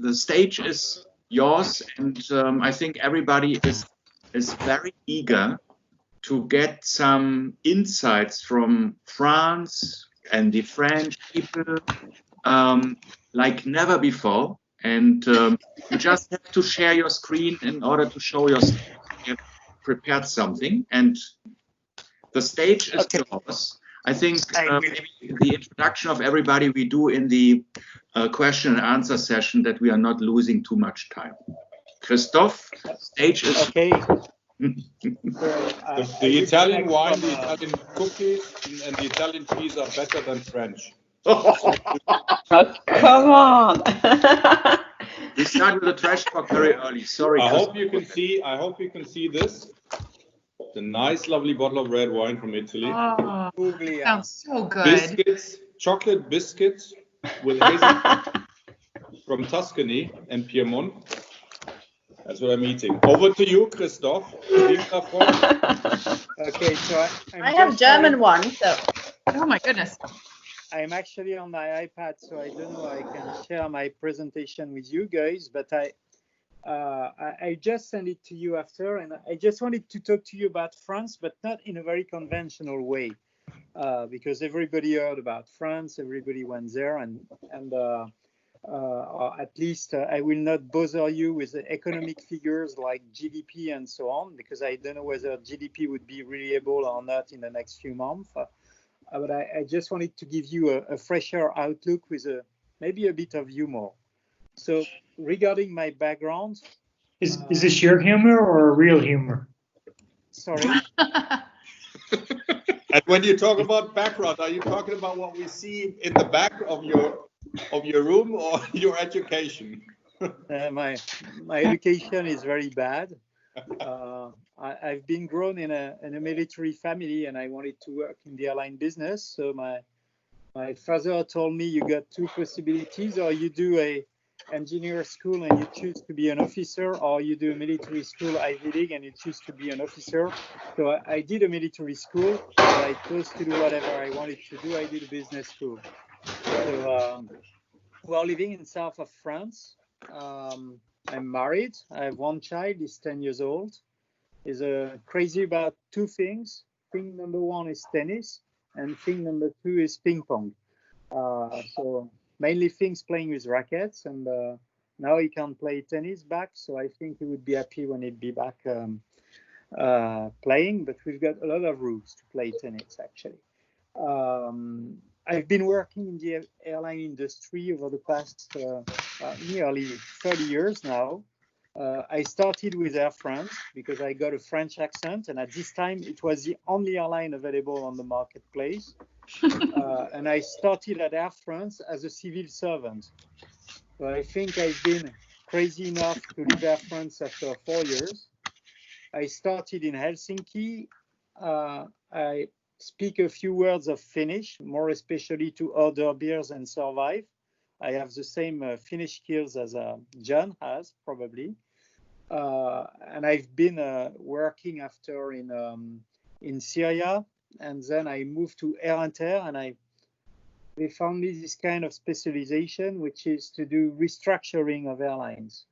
the stage is yours, and I think everybody is very eager to get some insights from France and the French people like never before. And you just have to share your screen in order to show your stage. You have prepared something, and the stage is yours. I think maybe the introduction of everybody we do in the question and answer session, that we are not losing too much time. Christophe, stage is okay. The Italian wine, the Italian cookies, and the Italian cheese are better than French. Come on! We start with the trash talk very early. Sorry. I hope you can see. I hope you can see this. The nice, lovely bottle of red wine from Italy. Oh, sounds so good. Biscuits, chocolate biscuits with hazelnut from Tuscany and Piedmont. That's what I'm eating. Over to you, Christophe. Okay, so I have German one, so. Oh my goodness. I'm actually on my iPad, so I don't know I can share my presentation with you guys, but I just sent it to you after, and I just wanted to talk to you about France, but not in a very conventional way, because everybody heard about France, everybody went there, and at least I will not bother you with the economic figures like GDP and so on, because I don't know whether GDP would be reliable or not in the next few months. But I just wanted to give you a fresher outlook with maybe a bit of humor. So regarding my background, is this your humor or real humor? Sorry. And when you talk about background, are you talking about what we see in the back of your room or your education? My education is very bad. I've been grown in a military family, and I wanted to work in the airline business. So my father told me, you got two possibilities: or you do a engineer school and you choose to be an officer, or you do a military school Ivy League and you choose to be an officer. So I did a military school, but I chose to do whatever I wanted to do. I did a business school. So we're living in south of France. I'm married. I have one child. He's 10 years old. He's crazy about two things. Thing number one is tennis, and thing number two is ping pong. So mainly things playing with rackets, and now he can play tennis back. So I think he would be happy when he'd be back playing. But we've got a lot of rules to play tennis, actually. I've been working in the airline industry over the past nearly 30 years now. I started with Air France because I got a French accent, and at this time it was the only airline available on the marketplace. And I started at Air France as a civil servant. So I think I've been crazy enough to leave Air France after 4 years. I started in Helsinki. I speak a few words of Finnish, more especially to order beers and survive. I have the same Finnish skills as John has, probably. And I've been working after in Syria, and then I moved to Air Inter, and they found me this kind of specialization, which is to do restructuring of airlines.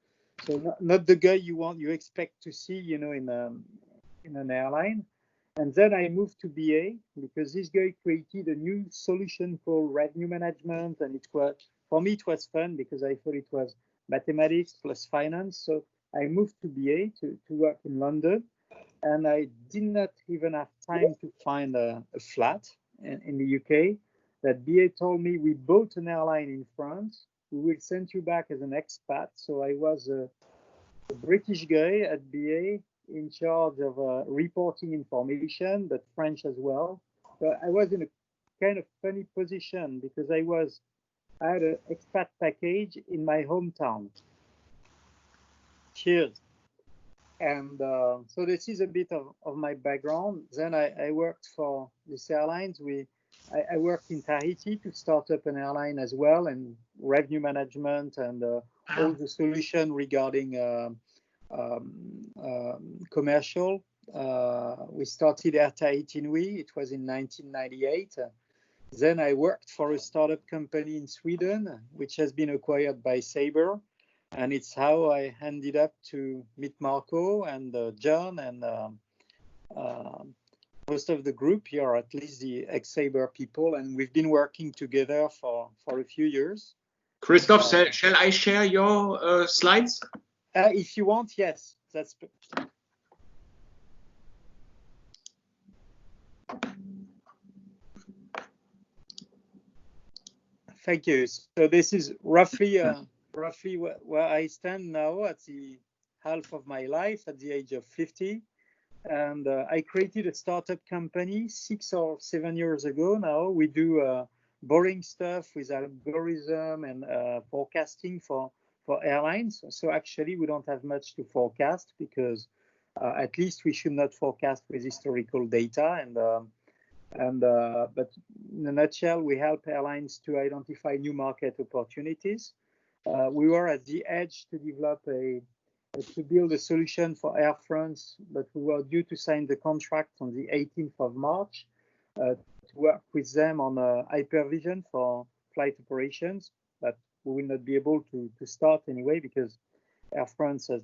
So not the guy you expect to see, in an airline. And then I moved to BA because this guy created a new solution called revenue management, and for me it was fun because I thought it was mathematics plus finance. So I moved to BA to work in London, and I did not even have time to find a flat in the UK. That BA told me, we bought an airline in France, we will send you back as an expat. So I was a British guy at BA in charge of reporting information, but French as well. But I was in a kind of funny position because I had an expat package in my hometown. Cheers. And so this is a bit of my background. Then I worked for these airlines. I worked in Tahiti to start up an airline as well, and revenue management and all the solution regarding commercial. We started Air Tahiti Nui. It was in 1998. Then I worked for a startup company in Sweden, which has been acquired by Sabre. And it's how I ended up to meet Marco and John and most of the group here, or at least the ex-Sabre people, and we've been working together for a few years. Christoph, shall I share your slides? If you want, yes. That's. Thank you. So this is roughly where I stand now at the half of my life, at the age of 50. And I created a startup company 6 or 7 years ago now. We do boring stuff with algorithm and forecasting for airlines. So actually, we don't have much to forecast because at least we should not forecast with historical data. But in a nutshell, we help airlines to identify new market opportunities. We were at the edge to develop to build a solution for Air France, but we were due to sign the contract on the 18th of March to work with them on hypervision for flight operations, but we will not be able to start anyway because Air France has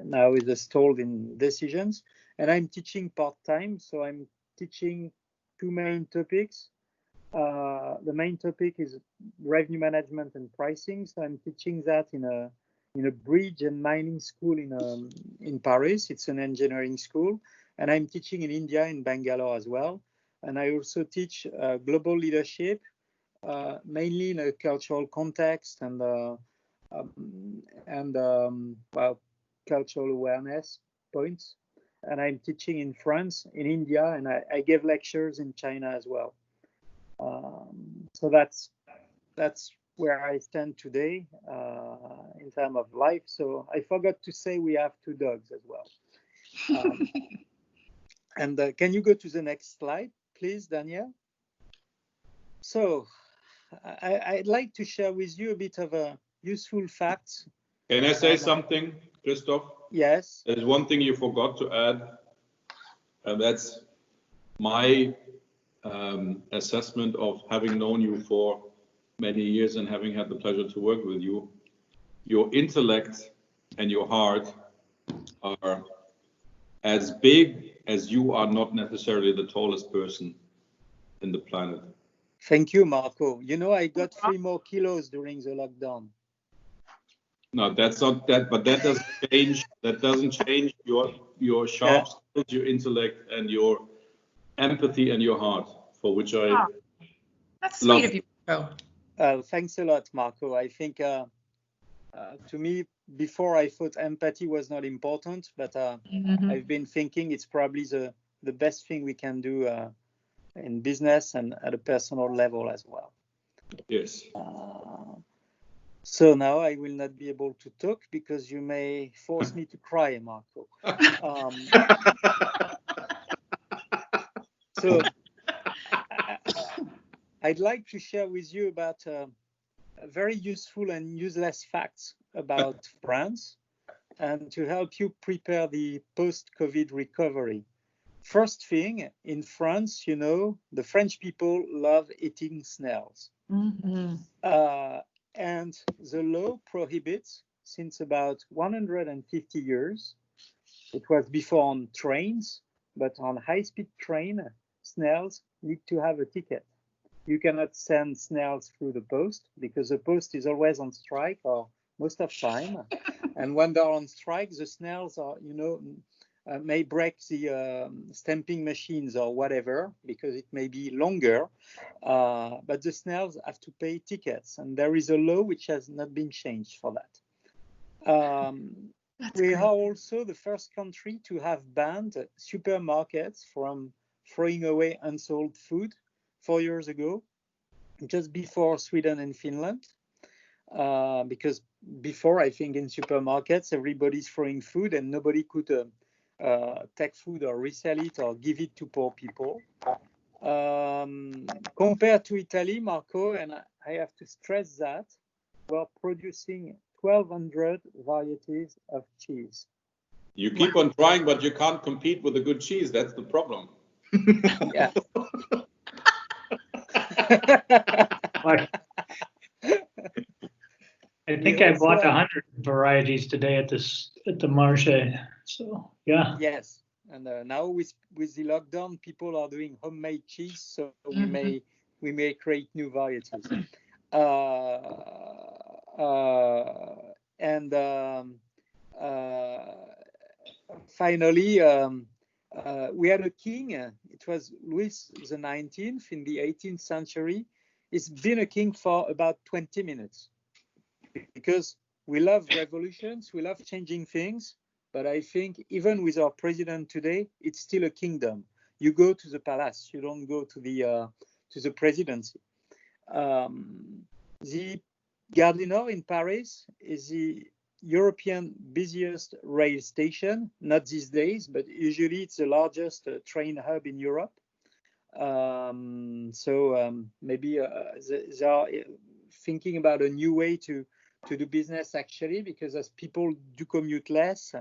now is stalled in decisions. And I'm teaching part-time, so I'm teaching 2 main topics. The main topic is revenue management and pricing. So I'm teaching that in a bridge and mining school in Paris. It's an engineering school, and I'm teaching in India, in Bangalore as well. And I also teach global leadership, mainly in a cultural context and cultural awareness points. And I'm teaching in France, in India, and I give lectures in China as well. So that's where I stand today in terms of life. So I forgot to say we have 2 dogs as well. And can you go to the next slide, please, Daniel? So I'd like to share with you a bit of a useful facts. Can I say something, Christoph? Yes. There's one thing you forgot to add, and that's my assessment of having known you for many years and having had the pleasure to work with you. Your intellect and your heart are as big as you are not necessarily the tallest person in the planet. Thank you, Marco. You know, I got 3 more kilos during the lockdown. No, that's not that, but that doesn't change. That doesn't change your sharp skills, your intellect, and your empathy and your heart, for which I That's love. sweet of you, Marco. Thanks a lot, Marco. I think to me, before I thought empathy was not important, but I've been thinking it's probably the best thing we can do in business and at a personal level as well. Yes. So now I will not be able to talk because you may force me to cry, Marco. So I'd like to share with you about very useful and useless facts about France and to help you prepare the post-COVID recovery. First thing, in France, you know, the French people love eating snails. And the law prohibits, since about 150 years, it was before on trains, but on high-speed train, snails need to have a ticket. You cannot send snails through the post because the post is always on strike or most of the time. And when they're on strike, the snails are, you know, may break the stamping machines or whatever because it may be longer. But the snails have to pay tickets. And there is a law which has not been changed for that. We are also the first country to have banned supermarkets from throwing away unsold food 4 years ago, just before Sweden and Finland. Because before, I think in supermarkets, everybody's throwing food and nobody could take food or resell it or give it to poor people. Compared to Italy, Marco, and I have to stress that, we're producing 1,200 varieties of cheese. You keep on trying, but you can't compete with a good cheese. That's the problem. Yeah. I think I bought 100 varieties today at the marché. So yeah. Yes, and now with the lockdown, people are doing homemade cheese, so we may create new varieties. And finally, we had a king. It was Louis the 19th in the 18th century. He's been a king for about 20 minutes because we love revolutions, we love changing things. But I think even with our president today, it's still a kingdom. You go to the palace, you don't go to the presidency. The Gare du Nord in Paris is the European busiest rail station, not these days, but usually it's the largest train hub in Europe. Maybe they are thinking about a new way to do business actually, because as people do commute less,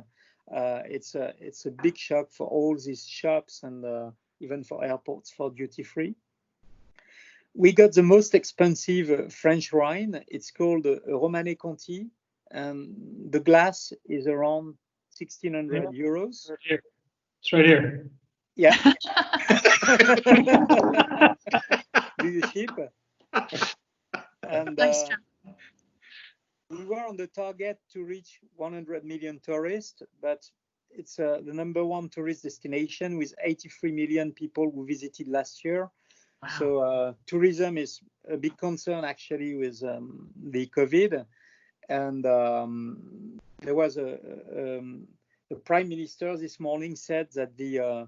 it's a big shock for all these shops and even for airports for duty free. We got the most expensive French wine. It's called Romanée Conti, and the glass is around 1,600 euros. It's right here. Yeah. Do you ship? And Nice. we were on the target to reach 100 million tourists, but it's the #1 tourist destination with 83 million people who visited last year. Wow. So tourism is a big concern actually with the COVID. And there was the Prime Minister this morning said that the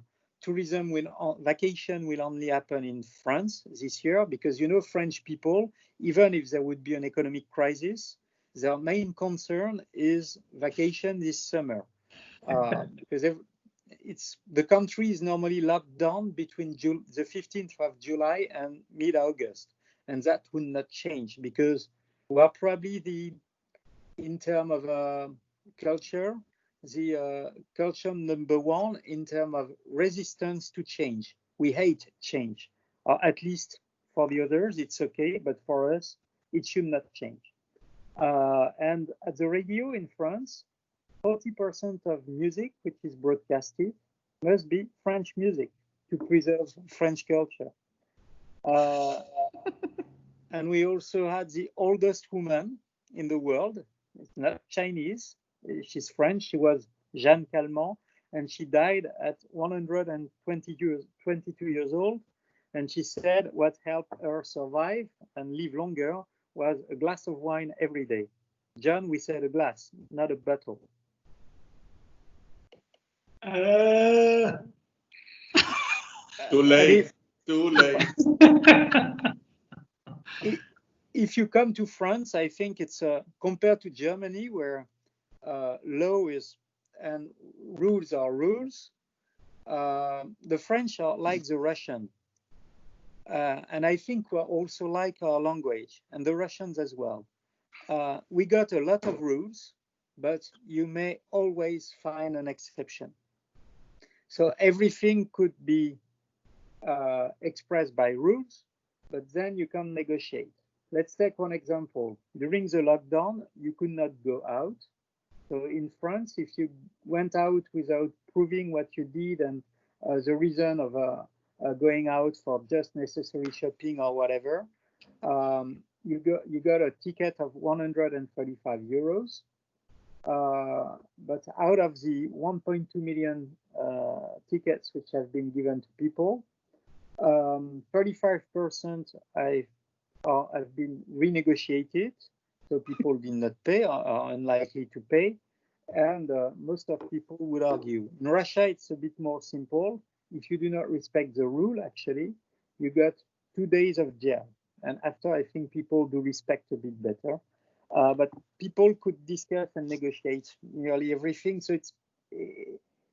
vacation will only happen in France this year, because French people, even if there would be an economic crisis, their main concern is vacation this summer, because the country is normally locked down between the 15th of July and mid-August, and that would not change because we are probably in terms of culture, the culture #1 in terms of resistance to change. We hate change, or at least for the others it's okay, but for us it should not change. And at the radio in France, 40% of music which is broadcasted must be French music to preserve French culture. And we also had the oldest woman in the world. It's not Chinese. She's French. She was Jeanne Calment, and she died at 122 years old. And she said what helped her survive and live longer was a glass of wine every day. John, we said a glass, not a bottle. Too late. Too late. If you come to France, I think it's compared to Germany, where law is and rules are rules. The French are like the Russian, and I think we're also like our language, and the Russians as well. We got a lot of rules, but you may always find an exception. So everything could be expressed by rules, but then you can negotiate. Let's take one example. During the lockdown, you could not go out. So in France, if you went out without proving what you did and the reason of going out for just necessary shopping or whatever, you got a ticket of 135 euros. But out of the 1.2 million tickets which have been given to people, 35% have been renegotiated, so people did not pay or are unlikely to pay, and most of people would argue. In Russia, it's a bit more simple. If you do not respect the rule, actually, you got 2 days of jail. And after, I think people do respect a bit better. But people could discuss and negotiate nearly everything. So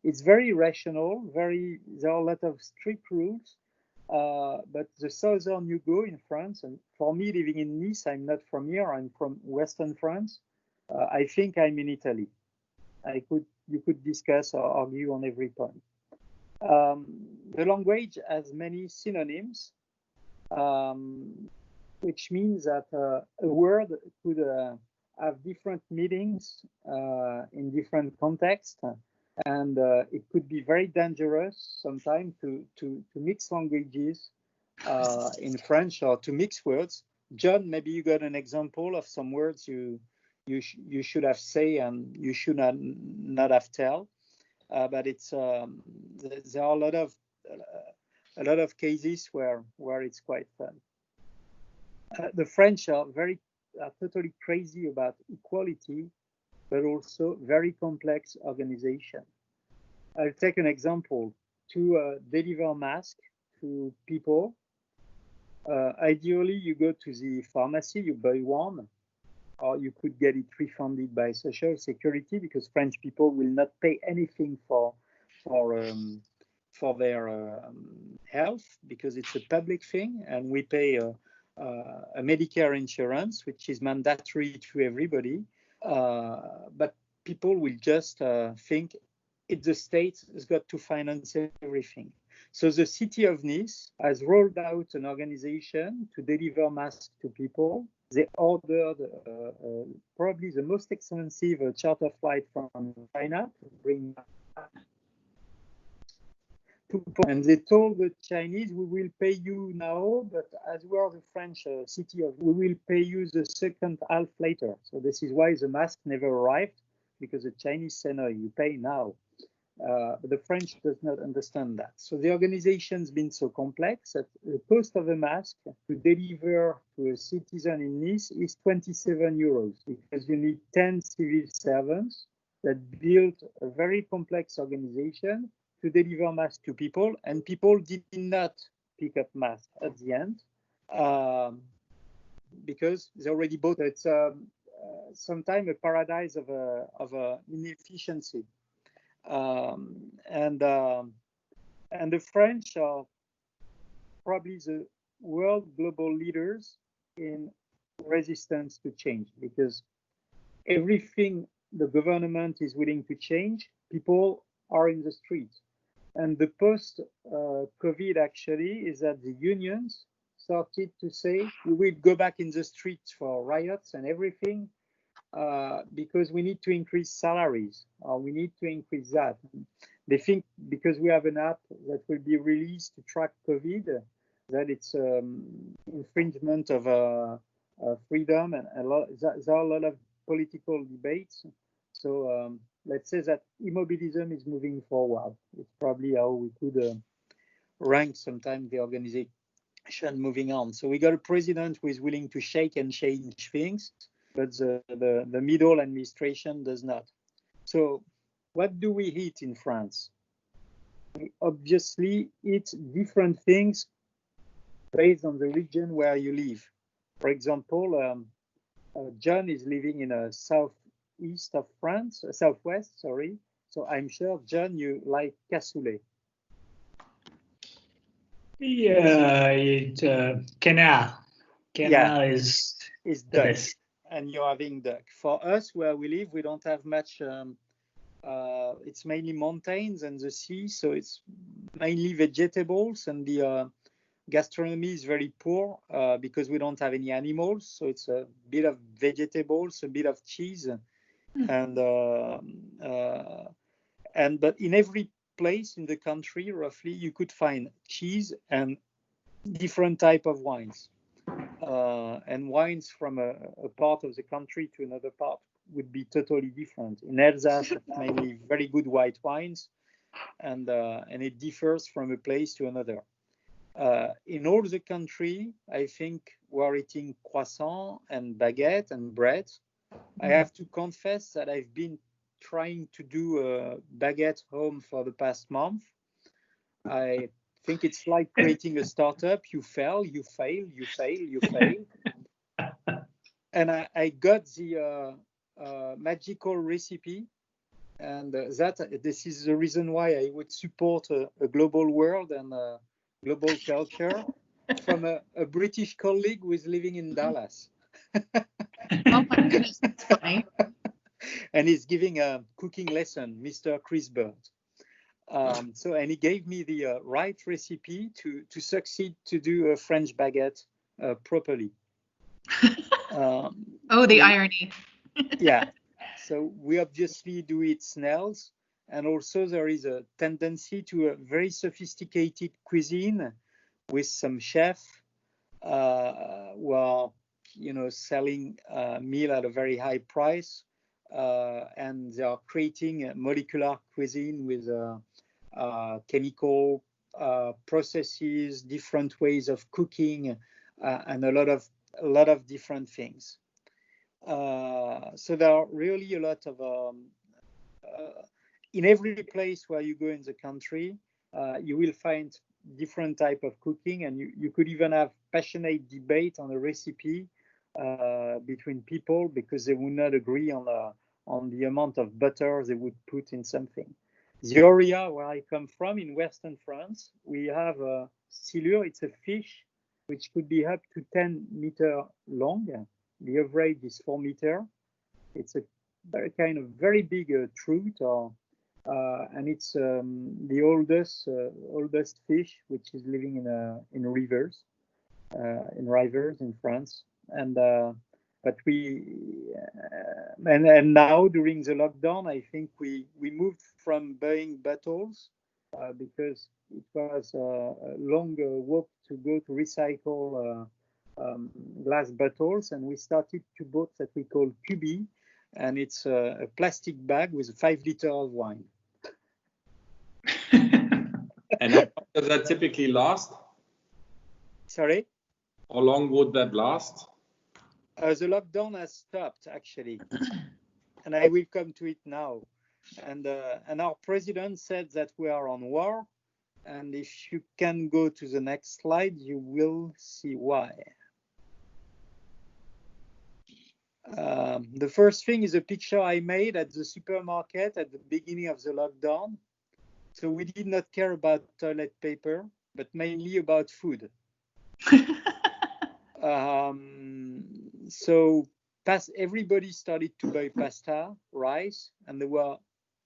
it's very rational. There are a lot of strict rules. But the southern you go in France, and for me living in Nice, I'm not from here, I'm from Western France. I think I'm in Italy. You could discuss or argue on every point. The language has many synonyms, which means that a word could have different meetings in different contexts, and it could be very dangerous sometimes to mix languages in French, or to mix words. John, maybe you got an example of some words you should have say and you should not have tell, but it's there are a lot of cases where it's quite fun. The French are totally crazy about equality, but also very complex organization. I'll take an example. To deliver masks to people, ideally you go to the pharmacy, you buy one, or you could get it refunded by Social Security, because French people will not pay anything for their health, because it's a public thing, and we pay a Medicare insurance, which is mandatory to everybody. But people will just think the state has got to finance everything. So the city of Nice has rolled out an organization to deliver masks to people. They ordered probably the most expensive charter flight from China to bring and they told the Chinese, we will pay you now, but as we are the French city of, we will pay you the second half later. So this is why the mask never arrived, because the Chinese say, no, you pay now. But the French does not understand that. So the organization's been so complex that the cost of a mask to deliver to a citizen in Nice is 27 euros, because you need 10 civil servants that built a very complex organization to deliver masks to people, and people did not pick up masks at the end because they already bought it. It's sometimes a paradise of inefficiency, and the French are probably the world global leaders in resistance to change, because everything the government is willing to change, people are in the street. And the post-COVID actually is that the unions started to say, we will go back in the streets for riots and everything because we need to increase salaries, or we need to increase that. They think because we have an app that will be released to track COVID, that it's infringement of freedom, and there are a lot of political debates. So let's say that immobilism is moving forward. It's probably how we could rank sometimes the organization moving on. So we got a president who is willing to shake and change things, but the middle administration does not. So what do we eat in France? We obviously eat different things based on the region where you live. For example, John is living in a southwest of France. So I'm sure, John, you like cassoulet. Yeah, canal. Canal is duck, best. and you're having duck. For us, where we live, we don't have much. It's mainly mountains and the sea, so it's mainly vegetables, and the gastronomy is very poor because we don't have any animals. So it's a bit of vegetables, a bit of cheese, and but in every place in the country, roughly, you could find cheese and different type of wines. And wines from a part of the country to another part would be totally different. In Alsace, mainly very good white wines, and it differs from a place to another. In all the country, I think we're eating croissant and baguette and bread. I have to confess that I've been trying to do a baguette home for the past month. I think it's like creating a startup. You fail, you fail, you fail, you fail. And I got the magical recipe, and this is the reason why I would support a global world and a global culture from a British colleague who is living in Dallas. Oh my goodness, that's funny. And he's giving a cooking lesson, Mr. Chris Bird. And he gave me the right recipe to succeed to do a French baguette properly. Oh, the irony. Yeah. So we obviously do it snails, and also there is a tendency to a very sophisticated cuisine with some chef who are, selling meal at a very high price, and they are creating a molecular cuisine with chemical processes, different ways of cooking, and a lot of different things. So there are really a lot of in every place where you go in the country, you will find different type of cooking, and you could even have passionate debate on a recipe between people because they would not agree on the amount of butter they would put in something. The area where I come from in Western France, we have a silure. It's a fish which could be up to 10 meter long. The average is 4 meter. It's a kind of very big trout, and it's the oldest fish which is living in rivers in France. And but and now during the lockdown, I think we moved from buying bottles because it was a long walk to go to recycle glass bottles, and we started to buy that we call cubi, and it's a plastic bag with 5 liters of wine. And how long does that typically last? Sorry? How long would that last? The lockdown has stopped, actually, and I will come to it now. And our president said that we are on war, and if you can go to the next slide, you will see why. The first thing is a picture I made at the supermarket at the beginning of the lockdown. So we did not care about toilet paper, but mainly about food. So everybody started to buy pasta, rice, and there were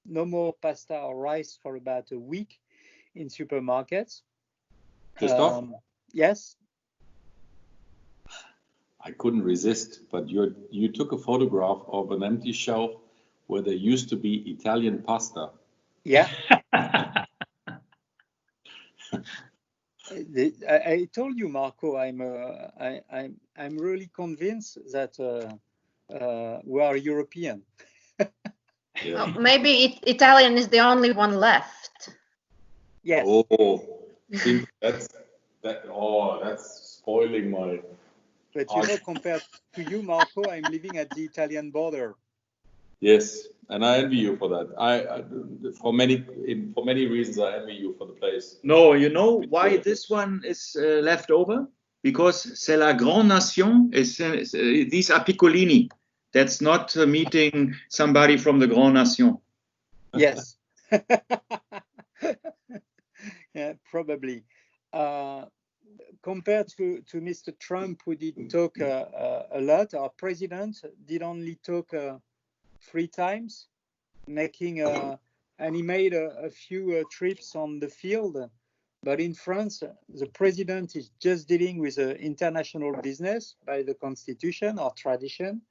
no more pasta or rice for about a week in supermarkets. Christoph? Yes? I couldn't resist, but you took a photograph of an empty shelf where there used to be Italian pasta. Yeah. I told you, Marco, I'm really convinced that we are European. Yeah. Oh, maybe Italian is the only one left. Yes. Oh, see, that's spoiling my. But compared to you, Marco, I'm living at the Italian border. Yes, and I envy you for that. For many reasons, I envy you for the place. No, you know why this one is left over? Because c'est la grande nation. These are piccolini. That's not meeting somebody from the grande nation. Yes. Yeah, probably. Compared to Mr. Trump, who did talk a lot, our president did only talk 3 times, and he made a few trips on the field. But in France, the president is just dealing with international business by the constitution or tradition,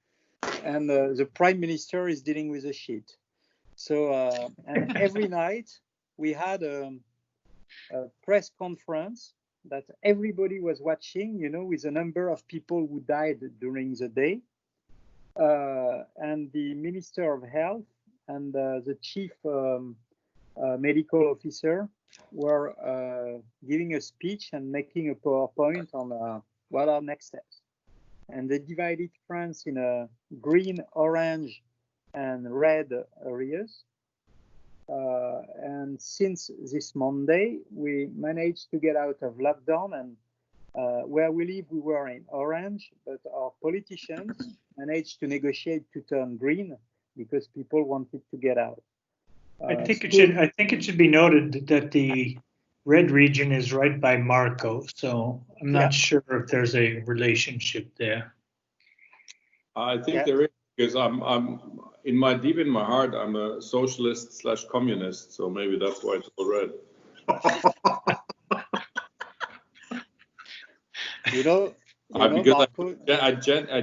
and the prime minister is dealing with the shit. So, and every night we had a press conference that everybody was watching, with a number of people who died during the day. And the Minister of Health and the Chief Medical Officer were giving a speech and making a PowerPoint on what are next steps. And they divided France in green, orange, and red areas. And since this Monday, we managed to get out of lockdown, and where we live, we were in orange, but our politicians managed to negotiate to turn green because people wanted to get out. I think it should be noted that the red region is right by Marco, so I'm not sure if there's a relationship there. I think there is, because I'm deep in my heart, I'm a socialist / communist, so maybe that's why it's all red. Because Marco, I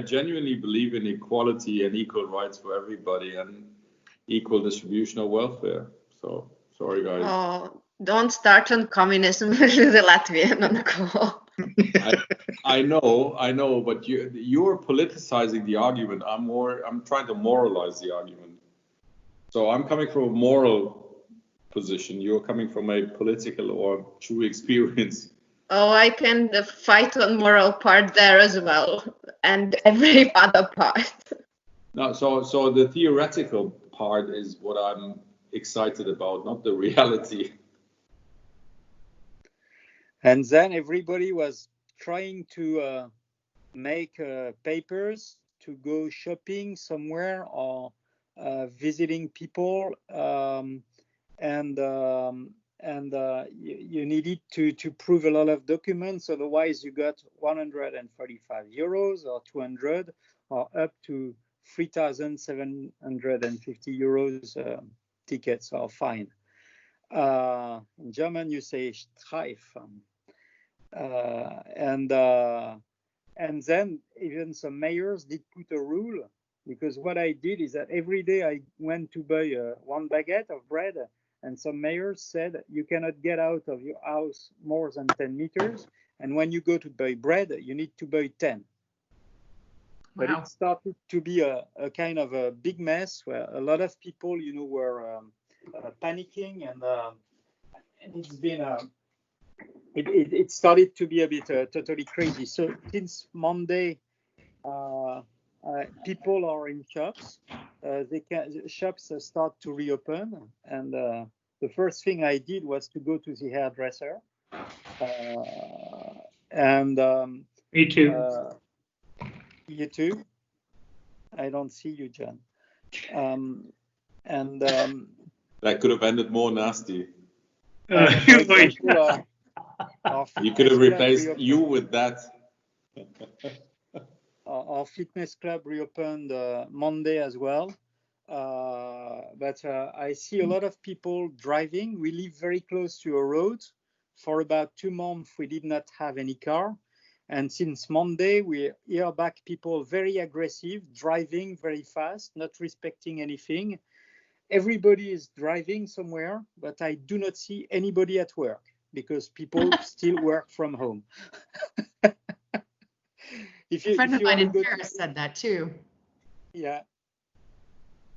genuinely believe in equality and equal rights for everybody and equal distribution of welfare. So sorry, guys. Oh, don't start on communism with the Latvian on the call. I know, but you're politicizing the argument. I'm trying to moralize the argument. So I'm coming from a moral position. You're coming from a political or true experience. Oh, I can fight on moral part there as well, and every other part. No, so the theoretical part is what I'm excited about, not the reality. and then everybody was trying to make papers to go shopping somewhere or visiting people, and you needed to prove a lot of documents. Otherwise, you got 135 euros or 200 or up to 3,750 euros tickets or fine. In German, you say Streifen. And then even some mayors did put a rule, because what I did is that every day I went to buy one baguette of bread, and some mayors said you cannot get out of your house more than 10 meters, and when you go to buy bread, you need to buy 10. But Wow. it started to be a kind of a big mess where a lot of people, were panicking, and it's been it started to be a bit totally crazy. So since Monday, people are in shops. Shops start to reopen, and the first thing I did was to go to the hairdresser. And Me too. you too. I don't see you, John. That could have ended more nasty. For example, You could have replaced you with that. Our fitness club reopened Monday as well. But I see a lot of people driving. We live very close to a road. For about 2 months, we did not have any car. And since Monday, we hear back people very aggressive, driving very fast, not respecting anything. Everybody is driving somewhere, but I do not see anybody at work because people still work from home. A friend of mine in Paris said that too. Yeah.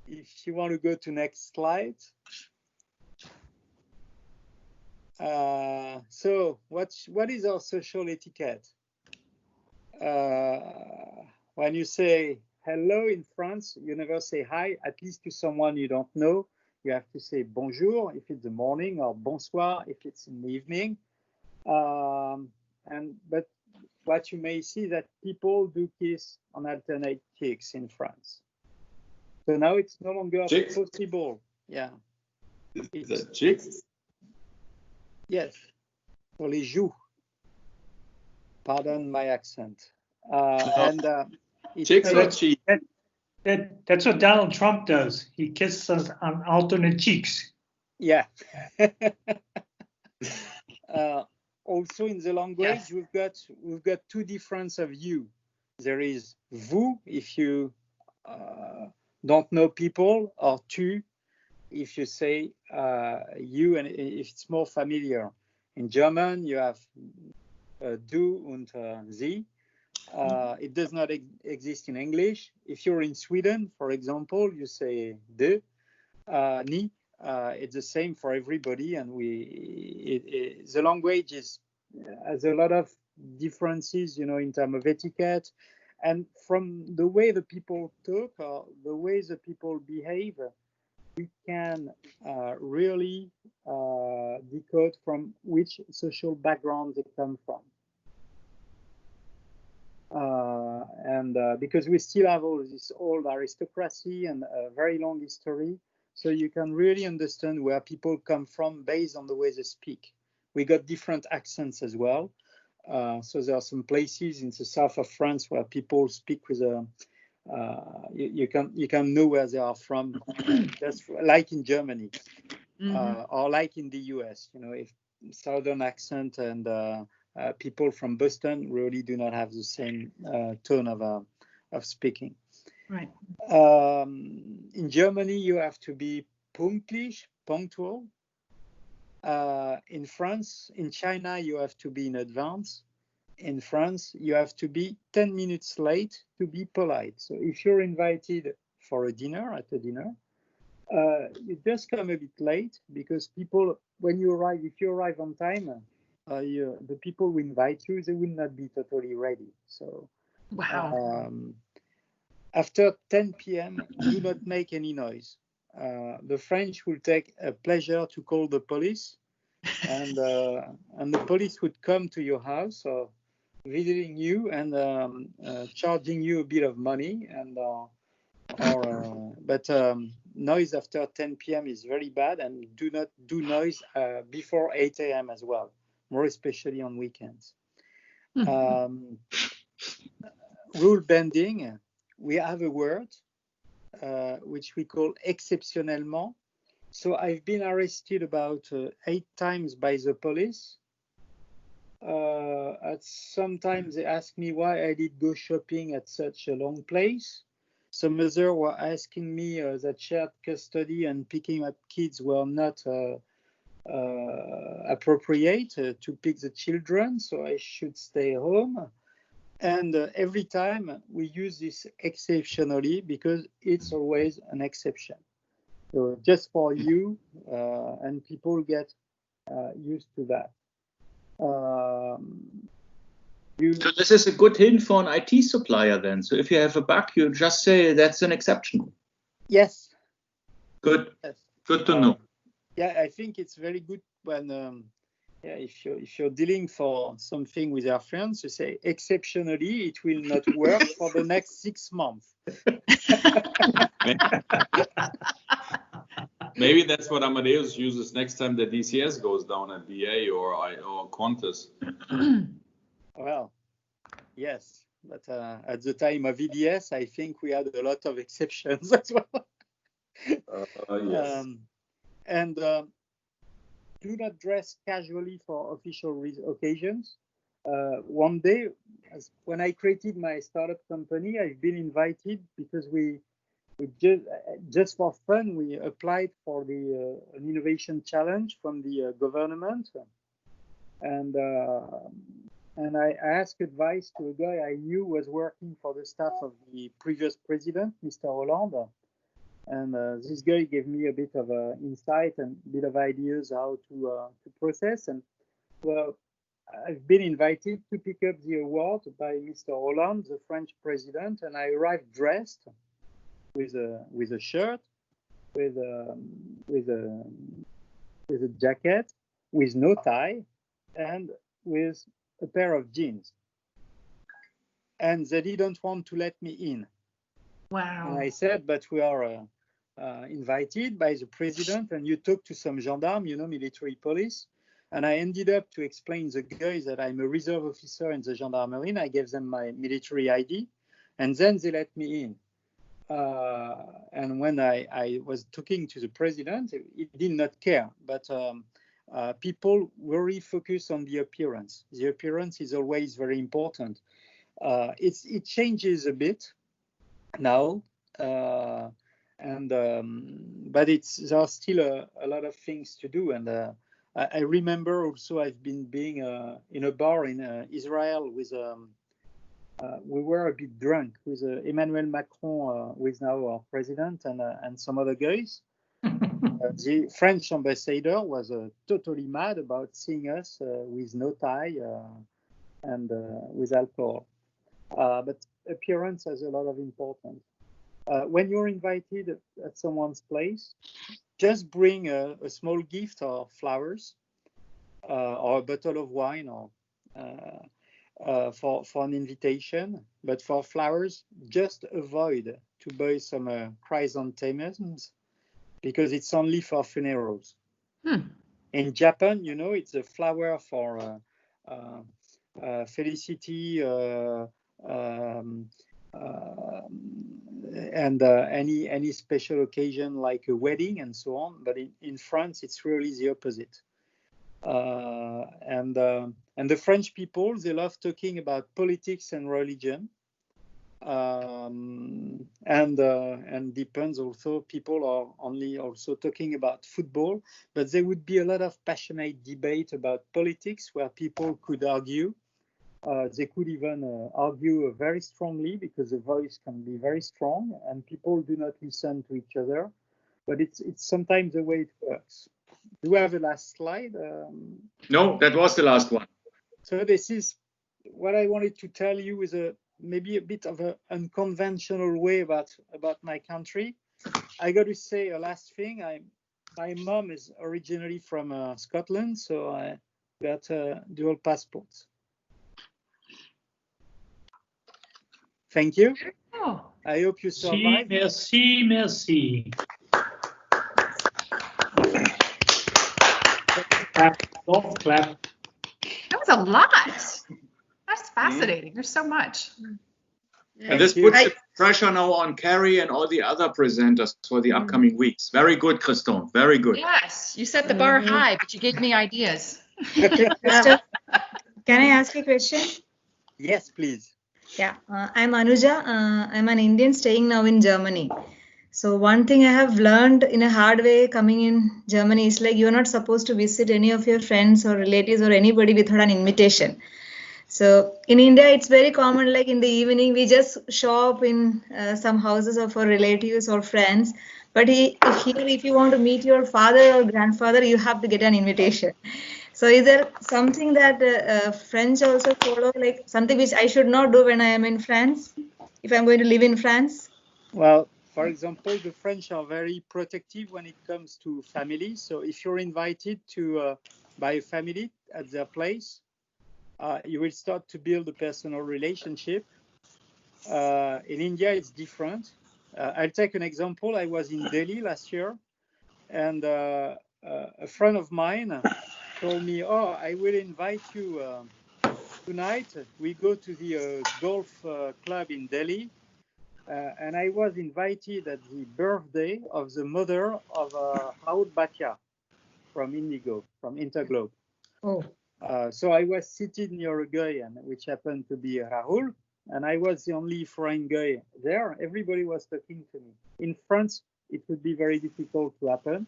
If you want to go to next slide. So what is our social etiquette? When you say hello in France, you never say hi, at least to someone you don't know. You have to say bonjour if it's the morning, or bonsoir if it's in the evening. But what you may see that people do kiss on alternate cheeks in France. So now it's no longer possible. Yeah. Is that chicks? Yes. Sur les joues. Pardon my accent. Chicks or cheeks? That's what Donald Trump does. He kisses us on alternate cheeks. Yeah. Also in the language, Yes. we've got two difference of you. There is vous if you don't know people, or tu if you say you, and if it's more familiar. In German, you have du and sie. It does not exist in English. If you're in Sweden, for example, you say de, ni. It's the same for everybody, and the language has a lot of differences, in terms of etiquette, and from the way the people talk or the way the people behave, we can really decode from which social background they come from. Because we still have all this old aristocracy and a very long history, so you can really understand where people come from based on the way they speak. We got different accents as well. So there are some places in the south of France where people speak with a you can know where they are from, just like in Germany, or like in the US. If southern accent and people from Boston really do not have the same tone of speaking. Right. In Germany, you have to be pünktlich, punctual. In France, in China, you have to be in advance. In France, you have to be 10 minutes late to be polite. So if you're invited for a dinner, you just come a bit late, because people, when you arrive, if you arrive on time, the people who invite you, they will not be totally ready. So Wow. after 10 p.m., do not make any noise. The French will take a pleasure to call the police, and the police would come to your house, visiting you and charging you a bit of money. And but noise after 10 p.m. is very bad, and do not do noise before 8 a.m. as well, more especially on weekends. Rule bending. We have a word which we call exceptionnellement. So I've been arrested about 8 times by the police. Sometimes they ask me why I did go shopping at such a long place. Some others were asking me that shared custody and picking up kids were not appropriate to pick the children, so I should stay home. And every time we use this exceptionally, because it's always an exception. So just for you, and people get used to that. So this is a good hint for an IT supplier then. So if you have a bug, you just say that's an exception. Yes. Good. Yes. Good to know. Yeah, I think it's very good when if you're dealing for something with our friends, you say exceptionally it will not work for the next 6 months. Maybe that's what Amadeus uses next time the DCS goes down at BA or Qantas. Well, yes, but at the time of EDS, I think we had a lot of exceptions as well. Yes. And do not dress casually for official occasions. One day, when I created my startup company, I've been invited because we just for fun, we applied for the an innovation challenge from the government, and I asked advice to a guy I knew was working for the staff of the previous president, Mr. Hollande. And this guy gave me a bit of insight and a bit of ideas how to process. And well, I've been invited to pick up the award by Mr. Hollande, the French president, and I arrived dressed with a shirt, with a jacket, with no tie, and with a pair of jeans. And they didn't want to let me in. Wow. And I said, but we are invited by the president, and you talk to some gendarmes, military police. And I ended up to explain the guys that I'm a reserve officer in the gendarmerie. I gave them my military ID, and then they let me in. And when I was talking to the president, he did not care. But people very focus on the appearance. The appearance is always very important. It changes a bit now. But there are still a lot of things to do. And I remember also I've been being in a bar in Israel with we were a bit drunk with Emmanuel Macron, who is now our president, and some other guys. The French ambassador was totally mad about seeing us with no tie and with alcohol. But appearance has a lot of importance. When you're invited at someone's place, just bring a small gift or flowers or a bottle of wine or for an invitation. But for flowers, just avoid to buy some chrysanthemums because it's only for funerals. In Japan, it's a flower for felicity and any special occasion like a wedding and so on. But in France, it's really the opposite. and the French people, they love talking about politics and religion. And depends also, people are only also talking about football, but there would be a lot of passionate debate about politics where people could argue. They could even argue very strongly, because the voice can be very strong and people do not listen to each other. But it's sometimes the way it works. Do we have a last slide? No, that was the last one. So this is what I wanted to tell you, is maybe a bit of an unconventional way about my country. I got to say a last thing. My mom is originally from Scotland, so I got dual passports. Thank you. Oh, I hope you survive. Merci, merci. Clap, golf clap. that was a lot. That's fascinating. There's so much. And this you. puts the pressure now on Carrie and all the other presenters for the upcoming weeks. Very good, Christophe. Very good. Yes, you set the bar high, but you gave me ideas. Christoph, can I ask a question? Yes, please. Yeah, I'm Anuja. I'm an Indian staying now in Germany. So one thing I have learned in a hard way coming in Germany is like you're not supposed to visit any of your friends or relatives or anybody without an invitation. So in India, it's very common, like in the evening, we just show up in some houses of our relatives or friends. But if you want to meet your father or grandfather, you have to get an invitation. So is there something that French also follow, like something which I should not do when I am in France, if I'm going to live in France? Well, for example, the French are very protective when it comes to family. So if you're invited to by a family at their place, you will start to build a personal relationship. In India, it's different. I'll take an example. I was in Delhi last year, and a friend of mine told me, "Oh, I will invite you tonight. We go to the golf club in Delhi." And I was invited at the birthday of the mother of Raoul Bhatia from Indigo, from Interglobe. Oh. So I was seated near a guy, which happened to be Raoul, and I was the only foreign guy there. Everybody was talking to me. In France, it would be very difficult to happen.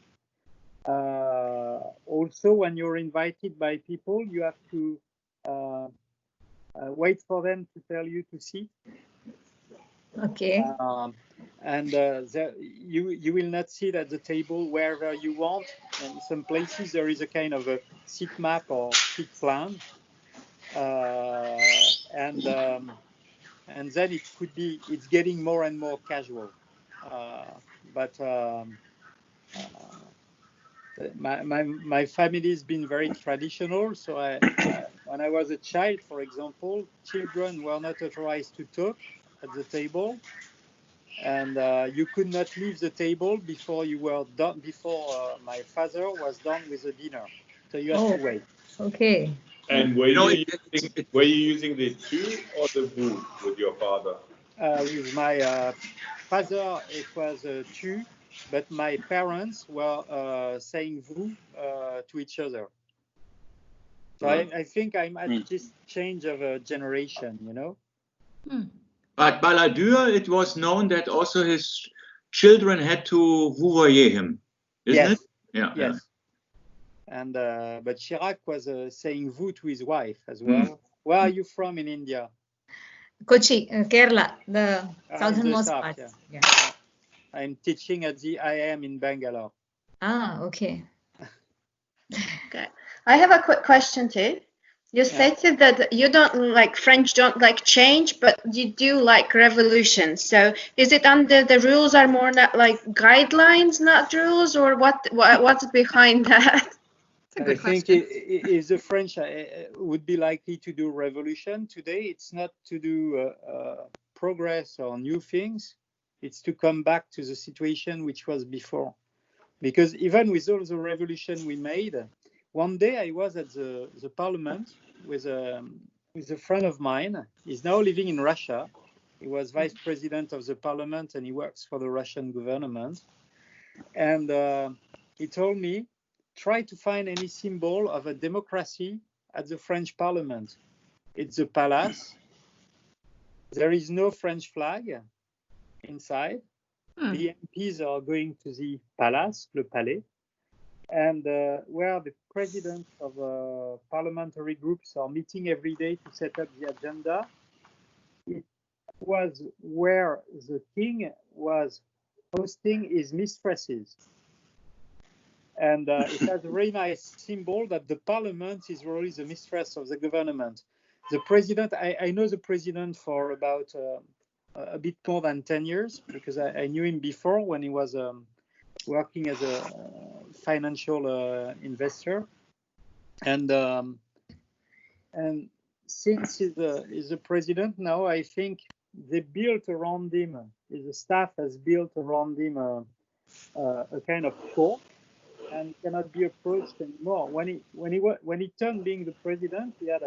Also, when you're invited by people, you have to wait for them to tell you to sit. Okay. You will not sit at the table wherever you want. In some places there is a kind of a seat map or seat plan, and then it's getting more and more casual. My family has been very traditional. So when I was a child, for example, children were not authorized to talk at the table. And you could not leave the table before you were done. Before my father was done with the dinner, so you had to wait. Okay. And were you using the tu or the vous with your father? With my father, it was tu, but my parents were saying vous to each other. So I think I'm at this change of a generation, you know. But Balladur, it was known that also his children had to vouvoyer him, isn't it? Yeah. Yes. Yeah. And but Chirac was saying vous to his wife as well. Where are you from in India? Kochi, Kerala, the southernmost part. Yeah. I'm teaching at the IIM in Bangalore. Ah, okay. Okay. I have a quick question too. You stated that you don't like French, don't like change, but you do like revolution. So is it under the rules are more not like guidelines, not rules, or what's behind that? I think if the French would be likely to do revolution today, it's not to do progress or new things. It's to come back to the situation which was before. Because even with all the revolution we made, one day I was at the parliament with a friend of mine. He's now living in Russia. He was vice president of the parliament and he works for the Russian government. And he told me, try to find any symbol of a democracy at the French Parliament. It's the palace. There is no French flag inside. The MPs are going to the palace, le palais, and where the presidents of parliamentary groups are meeting every day to set up the agenda. It was where the king was hosting his mistresses. And it has a very nice symbol that the parliament is really the mistress of the government. The president, I know the president for about a bit more than 10 years, because I knew him before when he was working as a financial investor. And since he's the president now, I think they built around him, the staff has built around him a kind of court, and cannot be approached anymore. When he turned being the president, he had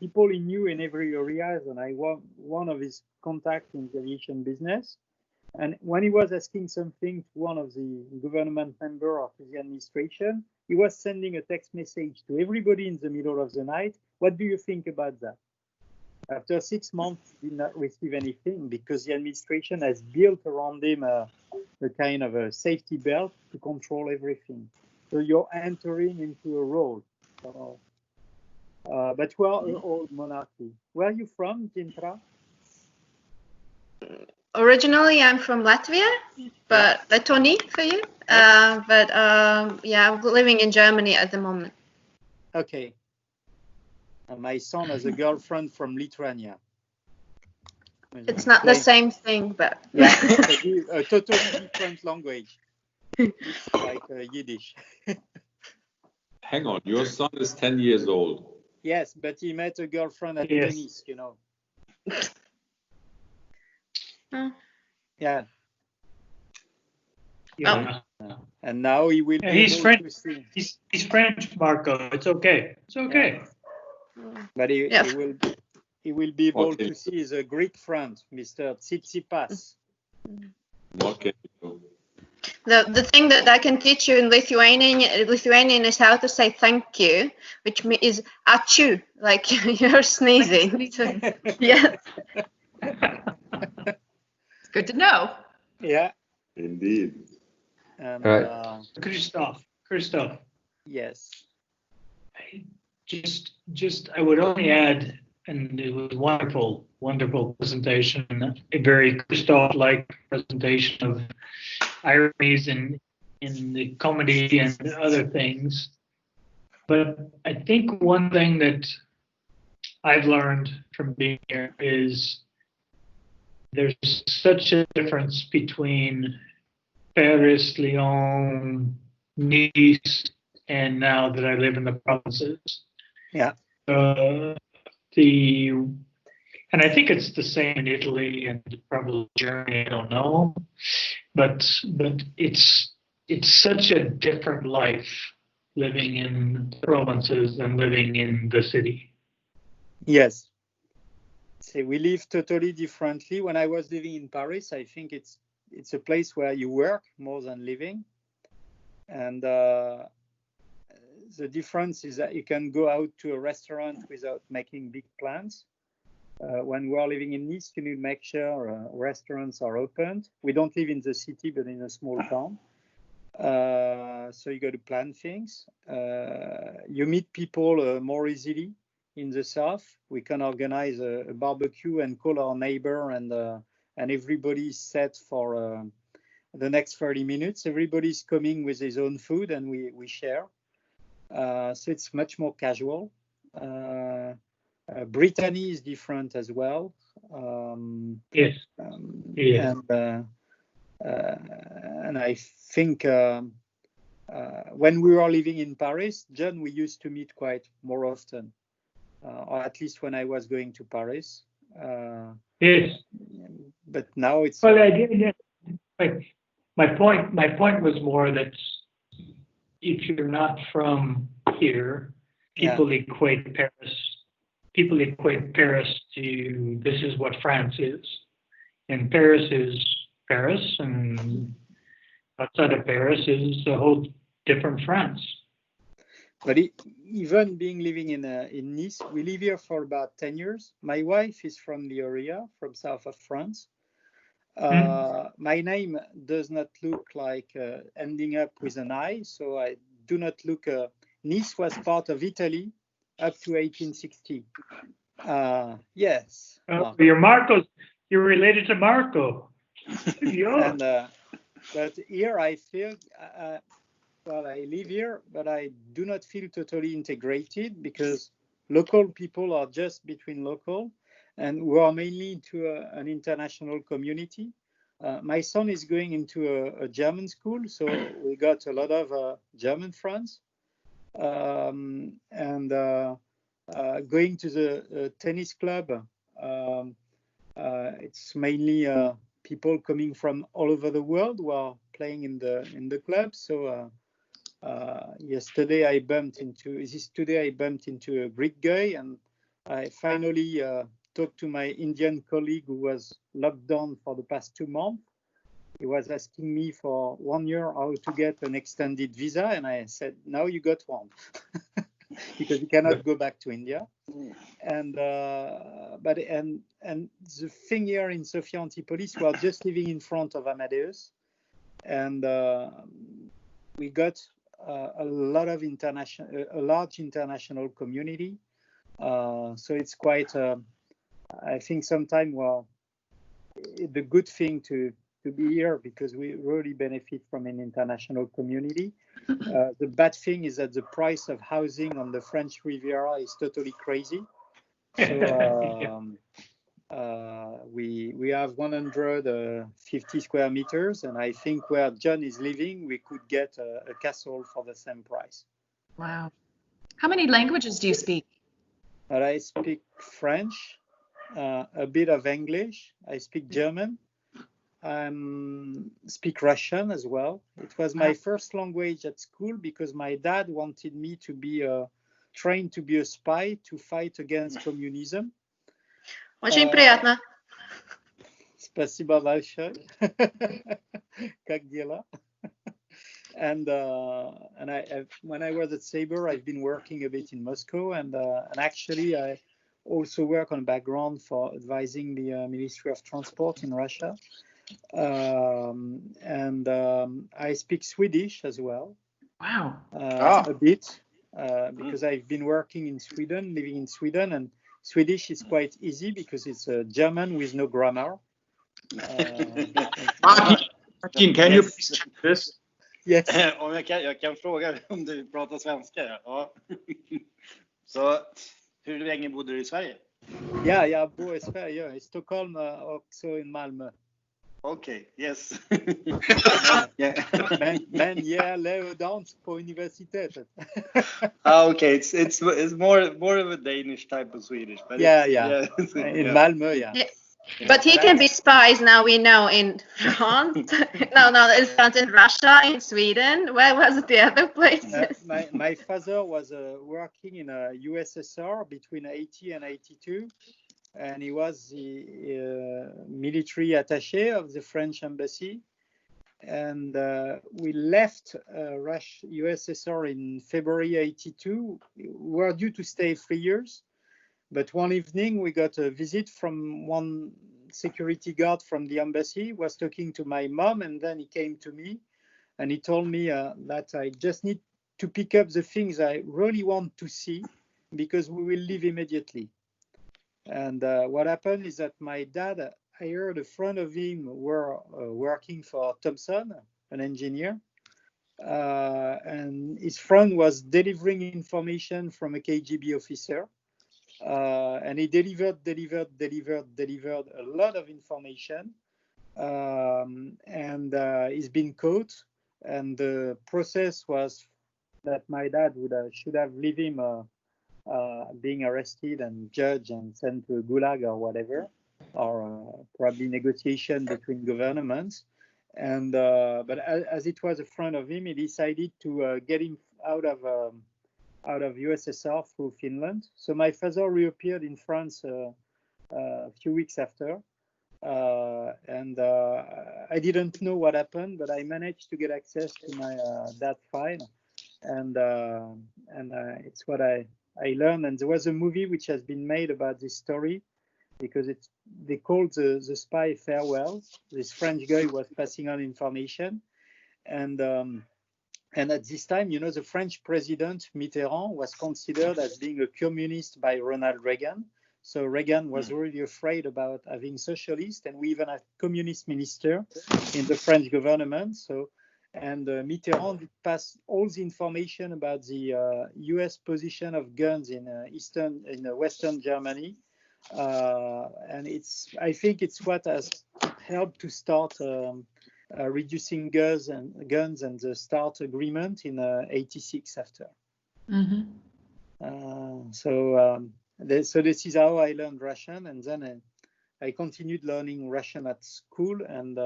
people he knew in every area, and I was one of his contacts in the aviation business. And when he was asking something to one of the government member of the administration, he was sending a text message to everybody in the middle of the night. What do you think about that? After 6 months, he did not receive anything because the administration has built around him a kind of a safety belt to control everything. So you're entering into a role. But we're an old monarchy. Where are you from, Jintra? Originally, I'm from Latvia, but Lettonie for you. Yeah, I'm living in Germany at the moment. Okay. My son has a girlfriend from Lithuania. It's not the same thing, but yeah, a totally different language. It's like Yiddish. Hang on, your son is 10 years old. Yes, but he met a girlfriend at tennis, you know. Yeah. Yeah. And now he will. He's French. He's French, Marco. It's okay. It's okay. Yeah. But he will be able to see his Greek friend, Mr. Tsitsipas. Okay. The thing that I can teach you in Lithuanian is how to say thank you, which is ačiū, like you're sneezing. Yeah. It's good to know. Yeah. Indeed. And, Christoph. Yes. I would only add, and it was wonderful presentation, a very Christoph-like presentation of ironies in the comedy and other things. But I think one thing that I've learned from being here is there's such a difference between Paris, Lyon, Nice, and now that I live in the provinces. Yeah. And I think it's the same in Italy and probably Germany, I don't know. But it's such a different life living in the provinces and living in the city. Yes. So we live totally differently. When I was living in Paris, I think it's a place where you work more than living. And the difference is that you can go out to a restaurant without making big plans. When we are living in Nice, you need to make sure restaurants are opened. We don't live in the city, but in a small town. So you got to plan things. You meet people more easily in the south. We can organize a barbecue and call our neighbor, and everybody's set for the next 30 minutes. Everybody's coming with his own food, and we share. So it's much more casual. Brittany is different as well. Yes. And I think when we were living in Paris, John, we used to meet quite more often, or at least when I was going to Paris. Yes. But now it's. Well, my point was more that if you're not from here, people equate Paris to this is what France is, and Paris is Paris, and outside of Paris is a whole different France. But even being living in Nice, we live here for about 10 years. My wife is from the area, from south of France. My name does not look like ending up with an I, so I do not look. Nice was part of Italy up to 1860. Yes. Oh, you're Marco. You're related to Marco. Yeah. And but here I feel. Well, I live here, but I do not feel totally integrated because local people are just between local, and we are mainly into an international community. My son is going into a German school, so we got a lot of German friends. And going to the tennis club, it's mainly people coming from all over the world who are playing in the club. So today I bumped into a Greek guy, and I finally talked to my Indian colleague who was locked down for the past 2 months. He was asking me for 1 year how to get an extended visa, and I said, now you got one, because you cannot go back to India. And the thing here in Sophia Antipolis, we are just living in front of Amadeus, and we got a large international community. So it's quite, I think sometimes, the good thing to be here, because we really benefit from an international community. The bad thing is that the price of housing on the French Riviera is totally crazy. So we have 150 square meters, and I think where John is living, we could get a castle for the same price. Wow. How many languages do you speak? But I speak French, a bit of English. I speak German. I speak Russian as well. It was my first language at school because my dad wanted me to be trained to be a spy to fight against communism. Очень приятно. Спасибо большое. Как дела? And when I was at Sabre, I've been working a bit in Moscow, and actually I also work on background for advising the Ministry of Transport in Russia. I speak Swedish as well. Wow. A bit, because I've been working in Sweden, living in Sweden, and Swedish is quite easy because it's German with no grammar. Martin, can you please check this? Yes. Om jag kan fråga om du pratar svenska. Ja. Så hur länge bodde du i Sverige? Ja, jag bor i Sverige, i Stockholm och också i Malmö. Okay, yes. Men jag lär dans på universitetet. Okay, it's more of a Danish type of Swedish, but yeah. In Malmö, yeah. But he can be spies now, we know, in France. no, it's not in Russia, in Sweden. Where was it the other places? My father was working in a USSR between 80 and 82. And he was the military attaché of the French embassy. And we left USSR in February 82. We were due to stay 3 years. But one evening we got a visit from one security guard from the embassy. He was talking to my mom, and then he came to me and he told me that I just need to pick up the things I really want to see because we will leave immediately. And what happened is that my dad, I heard a friend of him were working for Thomson, an engineer, and his friend was delivering information from a KGB officer. And he delivered a lot of information, and he's been caught. And the process was that my dad should have leave him being arrested and judged and sent to a gulag or whatever, or probably negotiation between governments. And but as it was a friend of him, he decided to get him out of USSR through Finland. So my father reappeared in France a few weeks after, and I didn't know what happened, but I managed to get access to my dad's file. and it's what I learned. And there was a movie which has been made about this story, because they called the spy Farewell. This French guy was passing on information, and at this time, the French president Mitterrand was considered as being a communist by Ronald Reagan. So Reagan was really afraid about having socialists, and we even had communist minister in the French government. And Mitterrand did pass all the information about the U.S. position of guns in Western Germany, and I think it's what has helped to start reducing guns and the START agreement in '86 after. Mm-hmm. So this is how I learned Russian, and then I continued learning Russian at school, and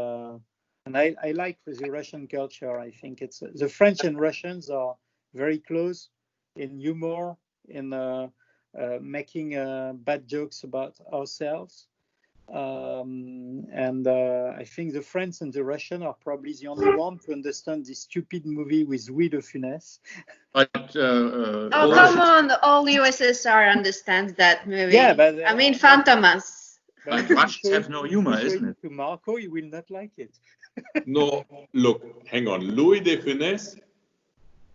I like the Russian culture. I think it's the French and Russians are very close in humor, in making bad jokes about ourselves. I think the French and the Russian are probably the only one to understand this stupid movie with Louis de Funès. But come on, all USSR understands that movie. Yeah, but I mean, Fantomas. But Russians have no humor, isn't it? To Marco, he will not like it. No, look, hang on. Louis de Funès,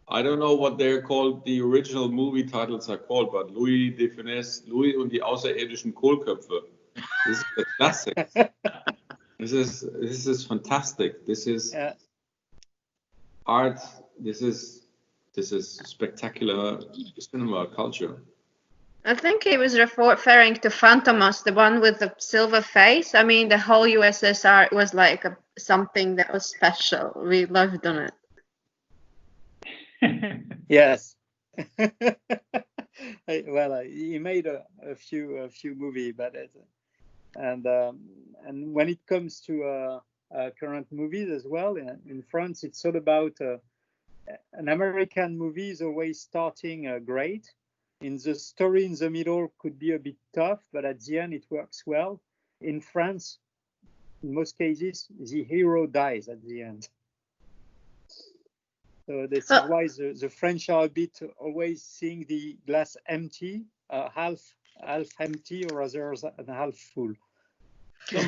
I don't know what they're called, the original movie titles are called, but Louis de Funès, Louis und die außerirdischen Kohlköpfe. This is a classic. This is fantastic. This is art. This is spectacular cinema culture. I think he was referring to Fantomas, the one with the silver face. I mean, the whole USSR was like something that was special. We loved on it. Yes. He made a few movies, but and when it comes to current movies as well, in France, it's all about an American movie is always starting great. In the story in the middle could be a bit tough, but at the end it works well. In France, in most cases, the hero dies at the end. So this is why the French are a bit always seeing the glass empty, half empty, or rather than half full. So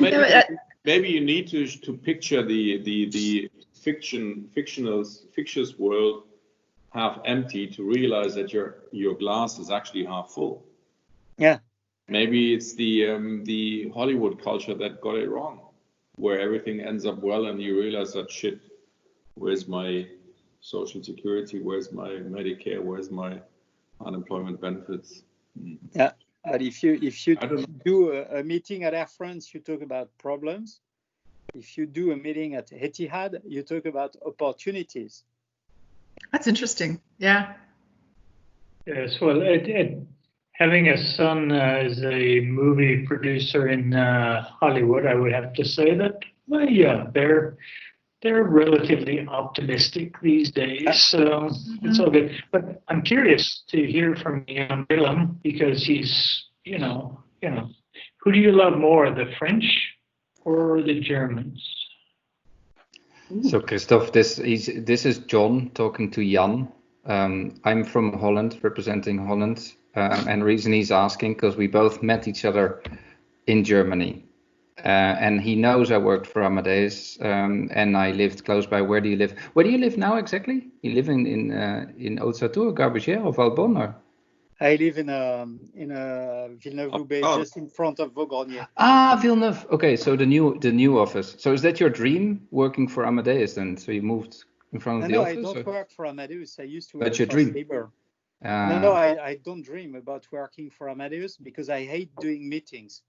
maybe you need to picture the fictitious world half empty to realize that your glass is actually half full. Yeah. Maybe it's the Hollywood culture that got it wrong, where everything ends up well and you realize that shit, where's my social security, where's my Medicare, where's my unemployment benefits? Yeah. But if you do a meeting at Air France, you talk about problems. If you do a meeting at Etihad, you talk about opportunities. That's interesting. Yeah. Yes. Well, having a son as a movie producer in Hollywood, I would have to say that, well, yeah, they're relatively optimistic these days. So it's all good. But I'm curious to hear from young Willem, because he's, you know, who do you love more, the French or the Germans? So Christophe, this is John talking to Jan. I'm from Holland, representing Holland, and the reason he's asking, because we both met each other in Germany, and he knows I worked for Amadeus, and I lived close by. Where do you live? Where do you live now exactly? You live in Haute-Sauteux, Garbagère, or Valbonne? Or? I live in Villeneuve-Loubet, just in front of Vaugironier. Ah, Villeneuve. Okay, so the new office. So is that your dream, working for Amadeus then? So you moved in front of the office? No, I don't work for Amadeus. I used to work for dream. Sabre. No, I don't dream about working for Amadeus because I hate doing meetings.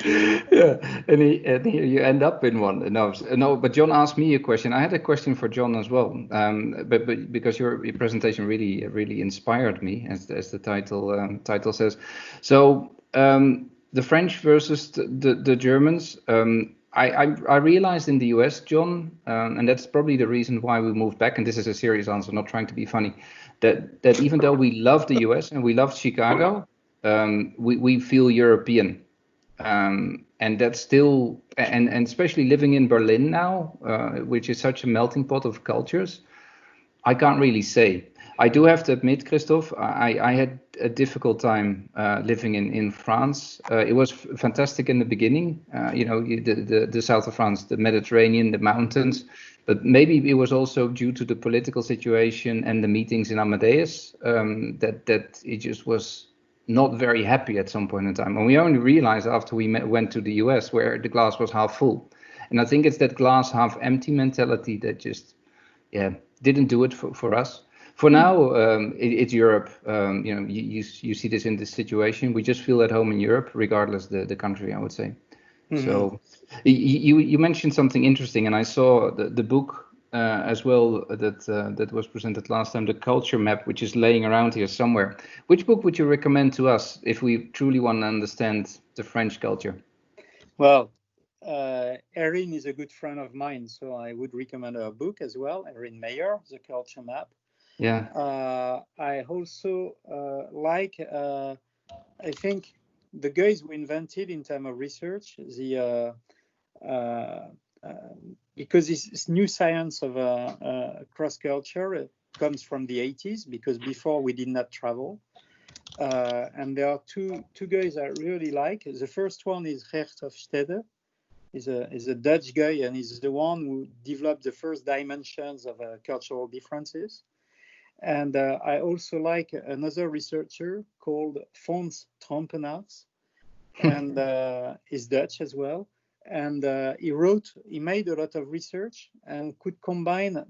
Yeah, and you end up in one. No, but John asked me a question. I had a question for John as well, but because your presentation really inspired me, as the title says. So the French versus the Germans. I realized in the US, John, and that's probably the reason why we moved back. And this is a serious answer, not trying to be funny. That even though we love the US and we love Chicago, we feel European. And and that's still, and especially living in Berlin now, which is such a melting pot of cultures, I can't really say. I do have to admit, Christophe, I had a difficult time living in France. It was fantastic in the beginning, the south of France, the Mediterranean, the mountains, but maybe it was also due to the political situation and the meetings in Amadeus that it just was not very happy at some point in time. And we only realized after we went to the US where the glass was half full. And I think it's that glass half empty mentality that just, didn't do it for us. For now, it's Europe. You see this in this situation. We just feel at home in Europe, regardless the country, I would say. Mm-hmm. So you mentioned something interesting, and I saw the book as well that was presented last time, the culture map, which is laying around here somewhere. Which book would you recommend to us if we truly want to understand the French culture? Well, Erin is a good friend of mine, so I would recommend her book as well, Erin Meyer, The Culture Map. Yeah. I also I think the guys who invented in terms of research, because this new science of cross culture comes from the 80s, because before we did not travel. And there are two guys I really like. The first one is Geert Hofstede. He's a Dutch guy, and he's the one who developed the first dimensions of cultural differences. And I also like another researcher called Fons Trompenaars, and he's Dutch as well. And he made a lot of research and could combine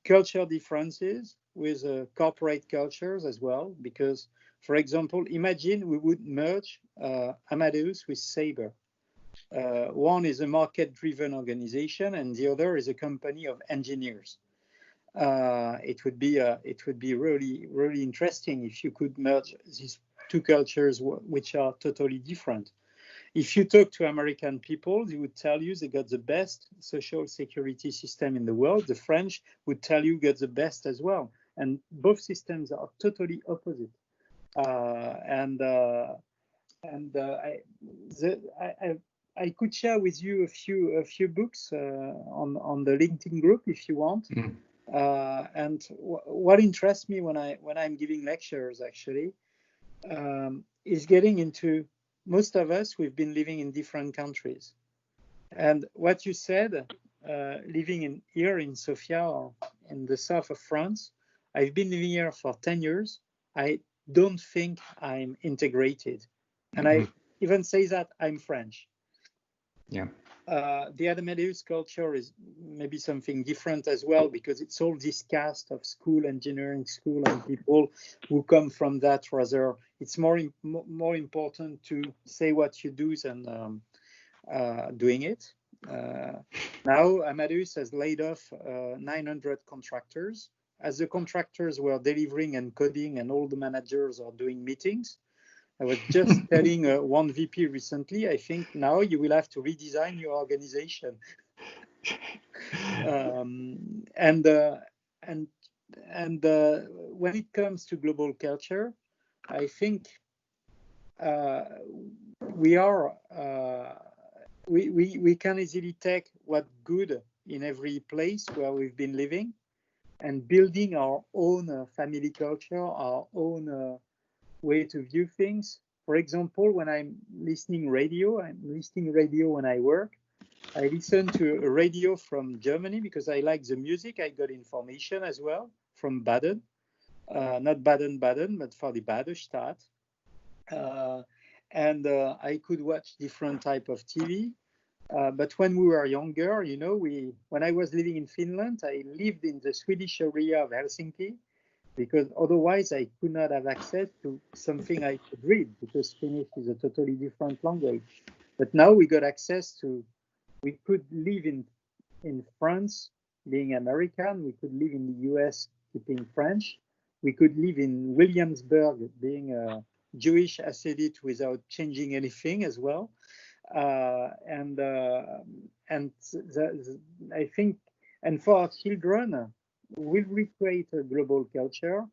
culture differences with corporate cultures as well. Because, for example, imagine we would merge Amadeus with Sabre. One is a market-driven organization, and the other is a company of engineers. It would be really, really interesting if you could merge these two cultures, which are totally different. If you talk to American people, they would tell you they got the best social security system in the world. The French would tell you got the best as well. And both systems are totally opposite. I could share with you a few books on the LinkedIn group if you want. Mm. And what interests me when I'm giving lectures actually is getting into. Most of us, we've been living in different countries. And what you said, living here in Sofia or in the south of France, I've been living here for 10 years. I don't think I'm integrated. And I even say that I'm French. Yeah. The Amadeus culture is maybe something different as well, because it's all this cast of engineering school, and people who come from that. Rather, it's more important to say what you do than doing it. Now, Amadeus has laid off 900 contractors. As the contractors were delivering and coding, and all the managers are doing meetings. I was just telling one VP recently, I think now you will have to redesign your organization. And when it comes to global culture, I think we can easily take what's good in every place where we've been living and building our own family culture, our own way to view things. For example, when I'm listening radio when I work. I listen to a radio from Germany because I like the music. I got information as well from Baden, not Baden-Baden, but for the Badestadt. And I could watch different type of TV. But when we were younger, when I was living in Finland, I lived in the Swedish area of Helsinki, because otherwise I could not have access to something I could read, because Finnish is a totally different language. But now we got access to, we could live in France being American, we could live in the US speaking French, we could live in Williamsburg being a Jewish Hasidic without changing anything as well. I think, and for our children, will we create a global culture?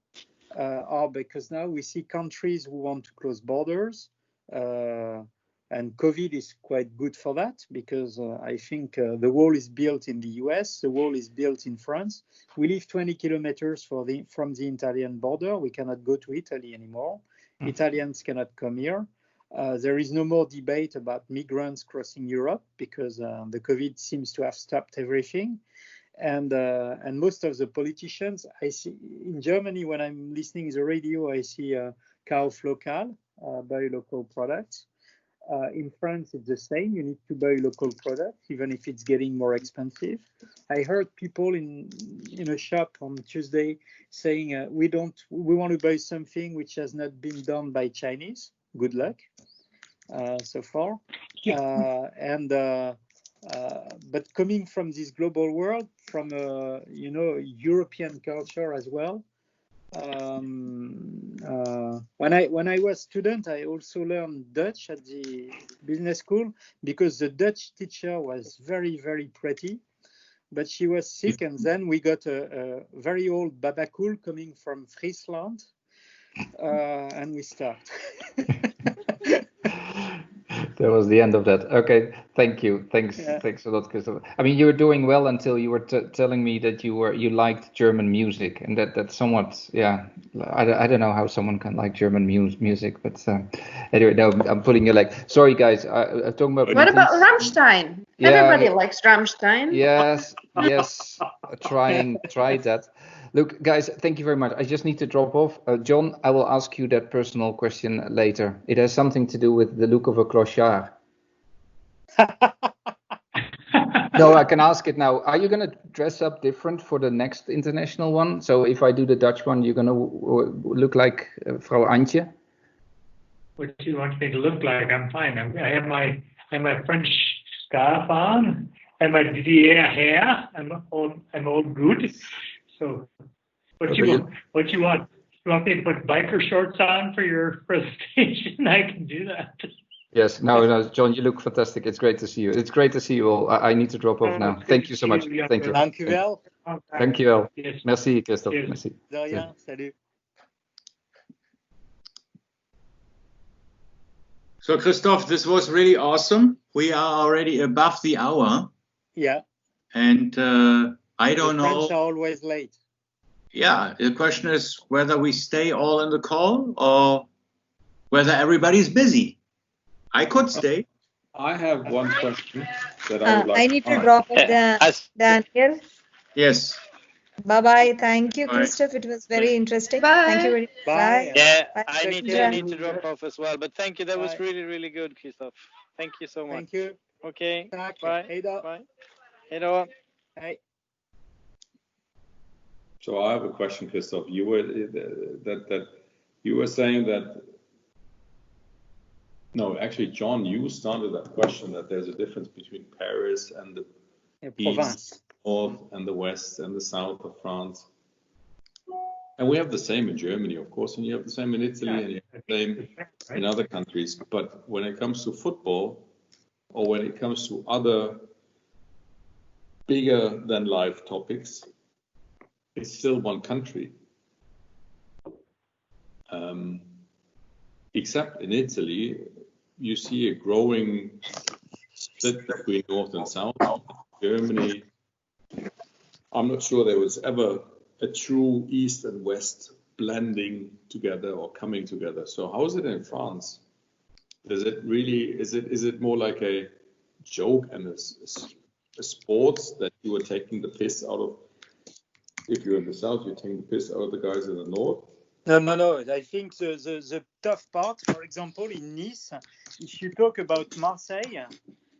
Or because now we see countries who want to close borders, And COVID is quite good for that, because I think the wall is built in the US, the wall is built in France. We live 20 kilometers from the Italian border. We cannot go to Italy anymore. Italians cannot come here. There is no more debate about migrants crossing Europe, because the COVID seems to have stopped everything. And most of the politicians I see in Germany, when I'm listening to the radio, I see Kauf Lokal, buy local products. In France, it's the same. You need to buy local products, even if it's getting more expensive. I heard people in a shop on Tuesday saying, we want to buy something which has not been done by Chinese. Good luck so far. But coming from this global world, from European culture as well. When I was student, I also learned Dutch at the business school, because the Dutch teacher was very, very pretty, but she was sick, and then we got a very old babakul coming from Friesland, and we stopped. That was the end of that. Okay, thank you. Thanks a lot, Christopher. I mean, you were doing well until you were telling me that you liked German music, and that's somewhat, yeah. I don't know how someone can like German music, but anyway, no, I'm pulling your leg. Sorry, guys. I'm talking about. What about Rammstein? Yeah, Everybody likes Rammstein. Yes, tried that. Look, guys, thank you very much. I just need to drop off. John, I will ask you that personal question later. It has something to do with the look of a clochard. No, I can ask it now. Are you going to dress up different for the next international one? So if I do the Dutch one, you're going to look like Frau Antje? What do you want me to look like? I'm fine. I have my French scarf on and my Didier hair. I'm all good. So what you want? You want me to put biker shorts on for your presentation? I can do that. Yes, no, John, you look fantastic. It's great to see you. It's great to see you all. I need to drop off now. Thank you so much. Thank you. Dank u wel. Dank je wel. Merci, Christophe. Merci. De rien. Salut. So, Christophe, this was really awesome. We are already above the hour. Yeah. And I don't know. French are always late. Yeah, the question is whether we stay all in the call or whether everybody's busy. I could stay. I have one question that I would like I need to drop off Daniel. Yes. Bye-bye. Thank you, Bye. Christophe. It was very interesting. Bye. Thank you very much. Bye. Yeah, Bye. I need to drop off as well. But thank you. That was Bye. really, really good, Christophe. Thank you so much. Thank you. Okay. Tack. Bye. Hej då. Bye. Hej då. Hej. So I have a question, Christoph. You were saying that. No, actually, John, you started that question that there's a difference between Paris and the east, north, and the west, and the south of France. And we have the same in Germany, of course, and you have the same in Italy, and you have the same in other countries. But when it comes to football, or when it comes to other bigger than life topics, it's still one country. Except in Italy, you see a growing split between North and South. Germany, I'm not sure there was ever a true East and West blending together or coming together. So how is it in France? Does it really, is it more like a joke and a sports that you are taking the piss out of? If you're in the South, you're taking the piss out of the guys in the North? No. I think the tough part, for example, in Nice, if you talk about Marseille,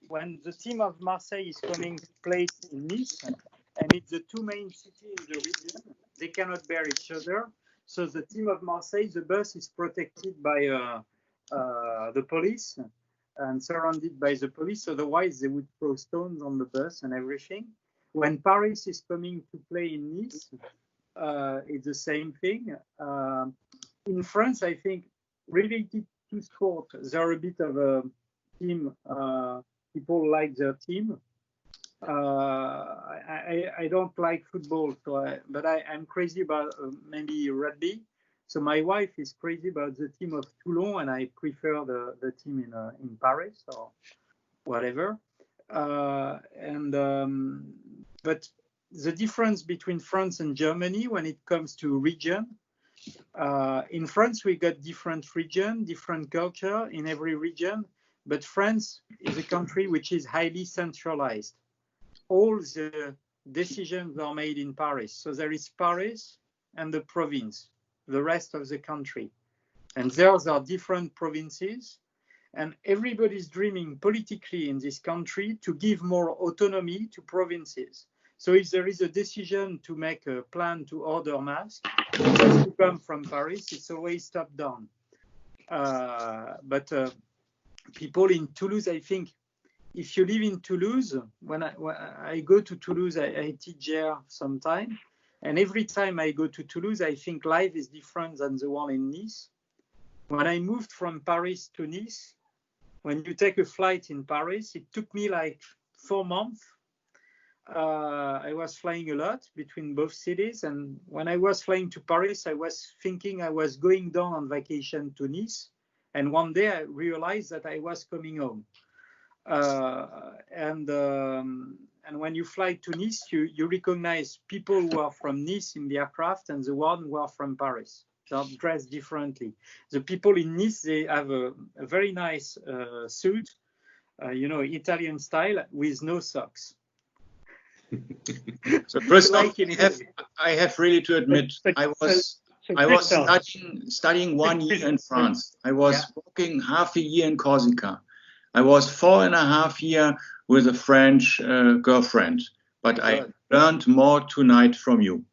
when the team of Marseille is coming to play in Nice, and it's the two main cities in the region, they cannot bear each other. So the team of Marseille, the bus is protected by the police and surrounded by the police. Otherwise, they would throw stones on the bus and everything. When Paris is coming to play in Nice, it's the same thing. In France, I think, related to sport, they're a bit of a team. People like their team. I don't like football, but I'm crazy about maybe rugby. So my wife is crazy about the team of Toulon, and I prefer the team in Paris or whatever. But the difference between France and Germany when it comes to region, in France we got different region, different culture in every region, but France is a country which is highly centralized. All the decisions are made in Paris. So there is Paris and the province, the rest of the country. And those are different provinces. And everybody's dreaming politically in this country to give more autonomy to provinces. So if there is a decision to make a plan to order masks, it has to come from Paris. It's always top down. But people in Toulouse, I think, if you live in Toulouse, when I go to Toulouse, I teach there sometime. And every time I go to Toulouse, I think life is different than the one in Nice. When I moved from Paris to Nice, when you take a flight in Paris, it took me like 4 months. I was flying a lot between both cities. And when I was flying to Paris, I was thinking I was going down on vacation to Nice. And one day I realized that I was coming home. And when you fly to Nice, you recognize people who are from Nice in the aircraft and the one who are from Paris. They are dressed differently. The people in Nice, they have a very nice suit, Italian style with no socks. So Christoph, Like I have really to admit, I was studying 1 year in France. I was working half a year in Corsica. I was 4.5 years with a French girlfriend, but I learned more tonight from you.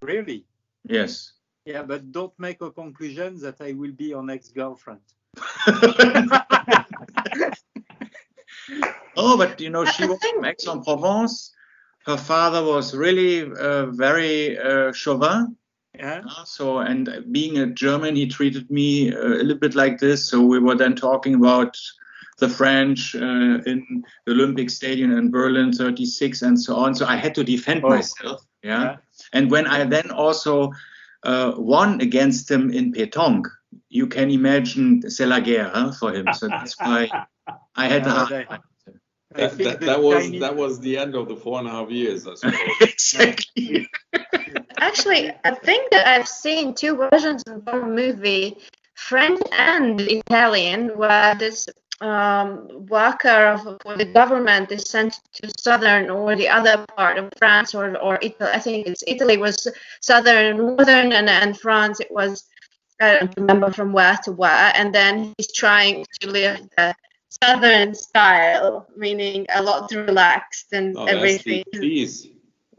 Really? Yes. Yeah, but don't make a conclusion that I will be your next girlfriend. Oh, but she was from Aix-en-Provence. Her father was really very chauvin. Yeah. So, and being a German, he treated me a little bit like this. So we were then talking about the French in the Olympic Stadium in Berlin, 36 and so on. So I had to defend myself. Yeah. And when I then also won against him in pétanque, you can imagine c'est la guerre for him. So that's why I had that was the end of the 4.5 years, I suppose. Exactly. Actually, I think that I've seen 2 versions of the movie, French and Italian, where this worker for the government is sent to southern or the other part of France or Italy. I think Italy was southern, northern, and France it was, I don't remember from where to where. And then he's trying to live the southern style, meaning a lot relaxed and everything.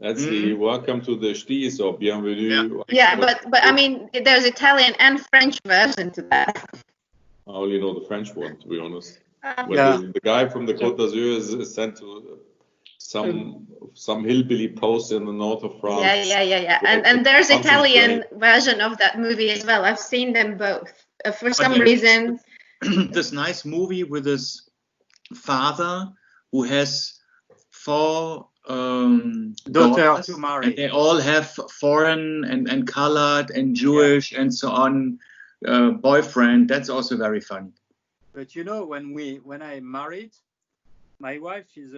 That's the welcome to the Sties or bienvenue. Yeah, but I mean, there's Italian and French version to that. I only know the French one, to be honest. The guy from the Côte d'Azur is sent to some hillbilly post in the north of France. Yeah. And there's Italian version of that movie as well. I've seen them both. For some reason. This nice movie with his father who has 4 daughters to marry. And they all have foreign and colored and Jewish and so on boyfriend. That's also very funny. But when I married, my wife his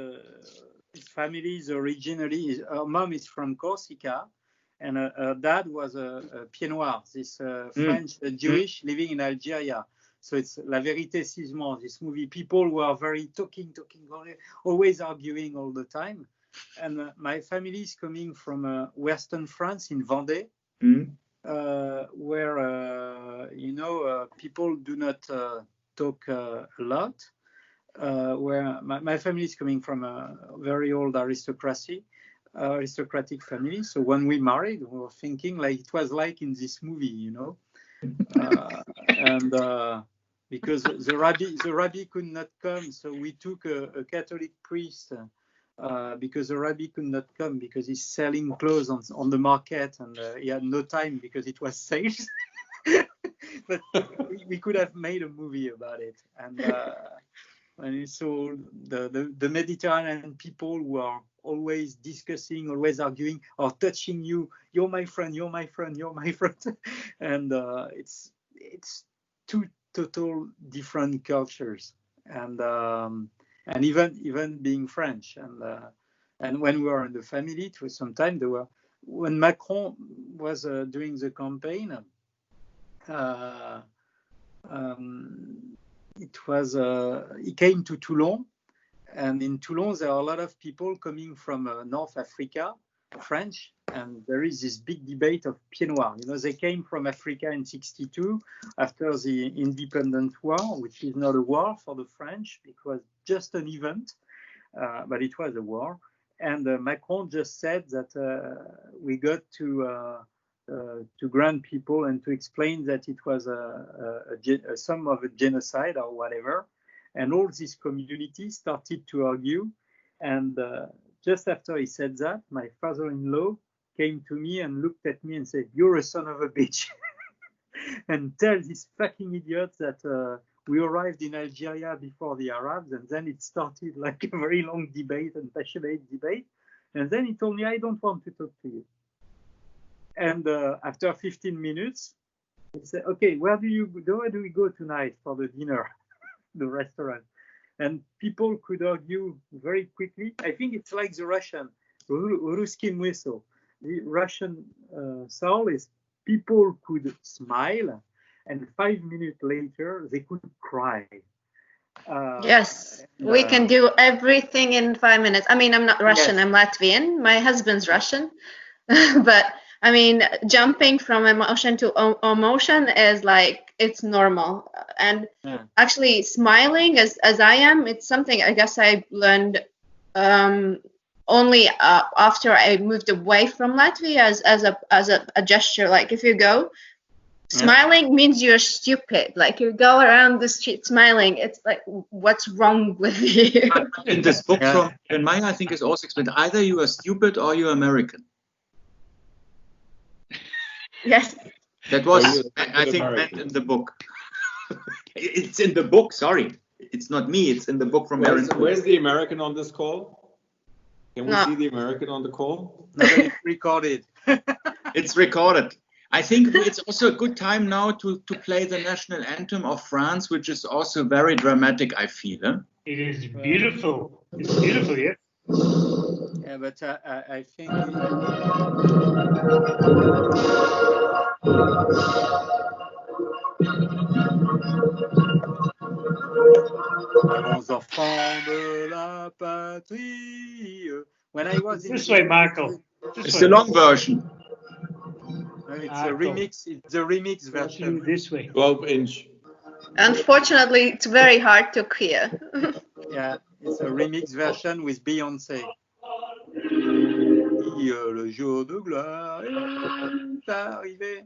family is originally, her mom is from Corsica, and her dad was a Pied Noir, this French Jewish living in Algeria. So it's La Vérité Sisement, this movie. People who are very talking, always arguing all the time. And my family is coming from Western France in Vendée, where, people do not talk a lot. Where my family is coming from a very old aristocratic family. So when we married, we were thinking like it was like in this movie, and because the rabbi could not come, so we took a Catholic priest because the rabbi could not come because he's selling clothes on the market, and he had no time because it was sales. But we could have made a movie about it, and when you saw the Mediterranean people who are always discussing, always arguing, or touching you. You're my friend. You're my friend. You're my friend. And it's two total different cultures. And even being French. And when we were in the family, it was sometime there were, when Macron was doing the campaign, it was he came to Toulon, and in Toulon there are a lot of people coming from North Africa, French, and there is this big debate of Pieds Noirs. You know, they came from Africa in '62 after the independence war, which is not a war for the French, it was just an event, but it was a war. And Macron just said that we got to grant people and to explain that it was some of a genocide or whatever. And all this community started to argue. And just after he said that, my father-in-law came to me and looked at me and said, "You're a son of a bitch." And tell this fucking idiot that we arrived in Algeria before the Arabs, and then it started like a very long debate and passionate debate. And then he told me, "I don't want to talk to you." And after 15 minutes, he said, "Okay, where do we go tonight for the dinner?" The restaurant. And people could argue very quickly. I think it's like the Russian, Ruski Mweso. The Russian soul is people could smile, and 5 minutes later, they could cry. Yes, we can do everything in 5 minutes. I mean, I'm not Russian, yes. I'm Latvian. My husband's Russian. But I mean, jumping from emotion to emotion is like, it's normal. And actually smiling as I am, it's something I guess I learned only after I moved away from Latvia as a gesture. Like if you go, smiling means you're stupid. Like you go around the street smiling, it's like, what's wrong with you? In this book from Maya, I think is also explained, either you are stupid or you're American. Yes. That was, I think, meant in the book. It's in the book, sorry. It's not me, it's in the book from Aaron. Where's the American on this call? Can we see the American on the call? No, it's recorded. It's recorded. I think it's also a good time now to play the national anthem of France, which is also very dramatic, I feel. Huh? It is beautiful. It's beautiful, yeah. Yeah, but I think... Allons enfants de la patrie. When I was this way, Marco. It's the long version. It's a remix. It's a remix version. This way. 12-inch. Unfortunately, it's very hard to hear. Yeah, it's a remix version with Beyoncé. Le jour de gloire est arrivé.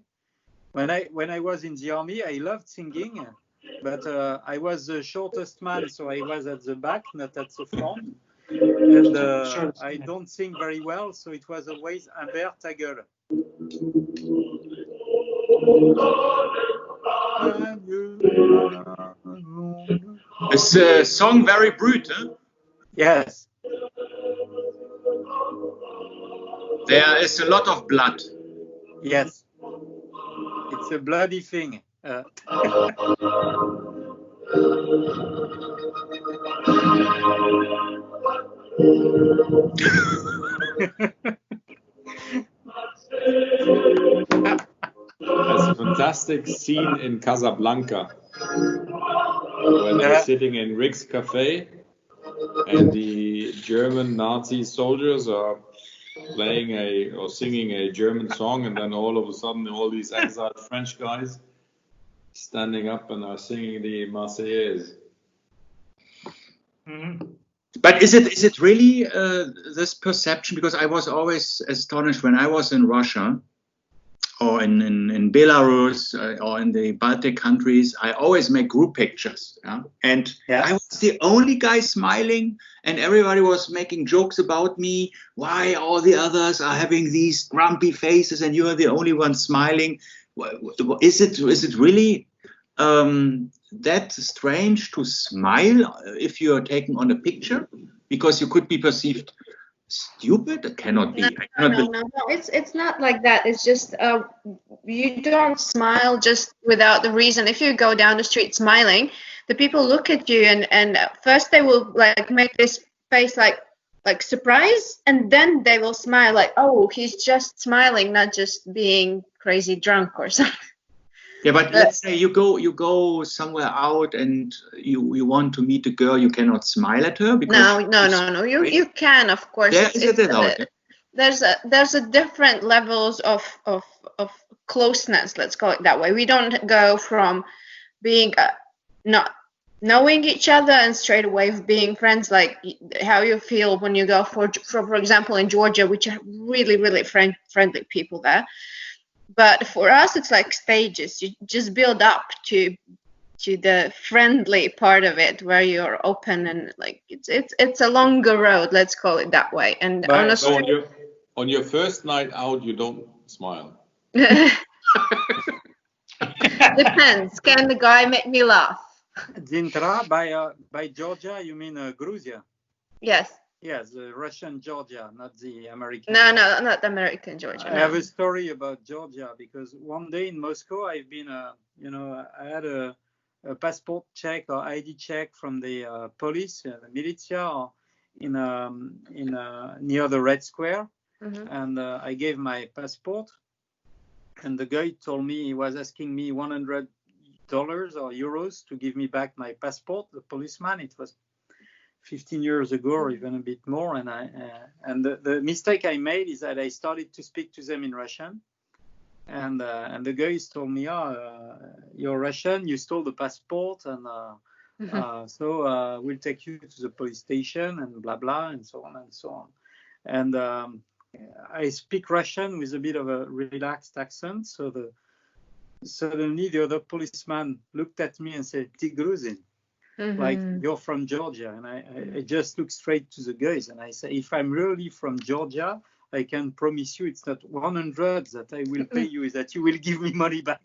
When I was in the army, I loved singing, but I was the shortest man, so I was at the back, not at the front. And I don't sing very well, so it was always Humbert ta gueule. It's a song very brute, huh? Yes. There is a lot of blood. Yes. It's a bloody thing. There's a fantastic scene in Casablanca when they're sitting in Rick's cafe and the German Nazi soldiers are playing or singing a German song, and then all of a sudden all these exiled French guys standing up and are singing the Marseillaise. Mm-hmm. But is it really this perception? Because I was always astonished when I was in Russia or in Belarus or in the Baltic countries. I always make group pictures, and I was the only guy smiling, and everybody was making jokes about me. Why all the others are having these grumpy faces and you are the only one smiling? Is it really that strange to smile if you are taken on a picture? Because you could be perceived stupid? It cannot be. I cannot No. It's not like that. It's just you don't smile just without the reason. If you go down the street smiling, the people look at you and first they will like make this face like surprise, and then they will smile like, oh, he's just smiling, not just being crazy drunk or something. Yeah, but let's say you go somewhere out and you want to meet a girl, you cannot smile at her because No. You can, of course. There is it allowed. There's a different levels of closeness, let's call it that way. We don't go from being not knowing each other and straight away being friends, like how you feel when you go for example in Georgia, which are really friendly people there. But for us, it's like stages. You just build up to the friendly part of it, where you're open and like it's a longer road. Let's call it that way. And So on your first night out, you don't smile. Depends. Can the guy make me laugh? Dintra, by Georgia, you mean Georgia? Yes. Yes, the Russian Georgia, not the American. No, not American Georgia. I have a story about Georgia because one day in Moscow, I've been, I had a passport check or ID check from the police, the militia, or near the Red Square, and I gave my passport, and the guy told me he was asking me $100 or euros to give me back my passport. The policeman, it was 15 years ago or even a bit more, and the mistake I made is that I started to speak to them in Russian, and the guys told me, you're Russian, you stole the passport, and so we'll take you to the police station and blah blah and so on and so on. And I speak Russian with a bit of a relaxed accent, so suddenly the other policeman looked at me and said, "Ty Gruzin." Like, you're from Georgia. And I just look straight to the guys and I say, if I'm really from Georgia, I can promise you it's not 100 that I will pay you, is that you will give me money back.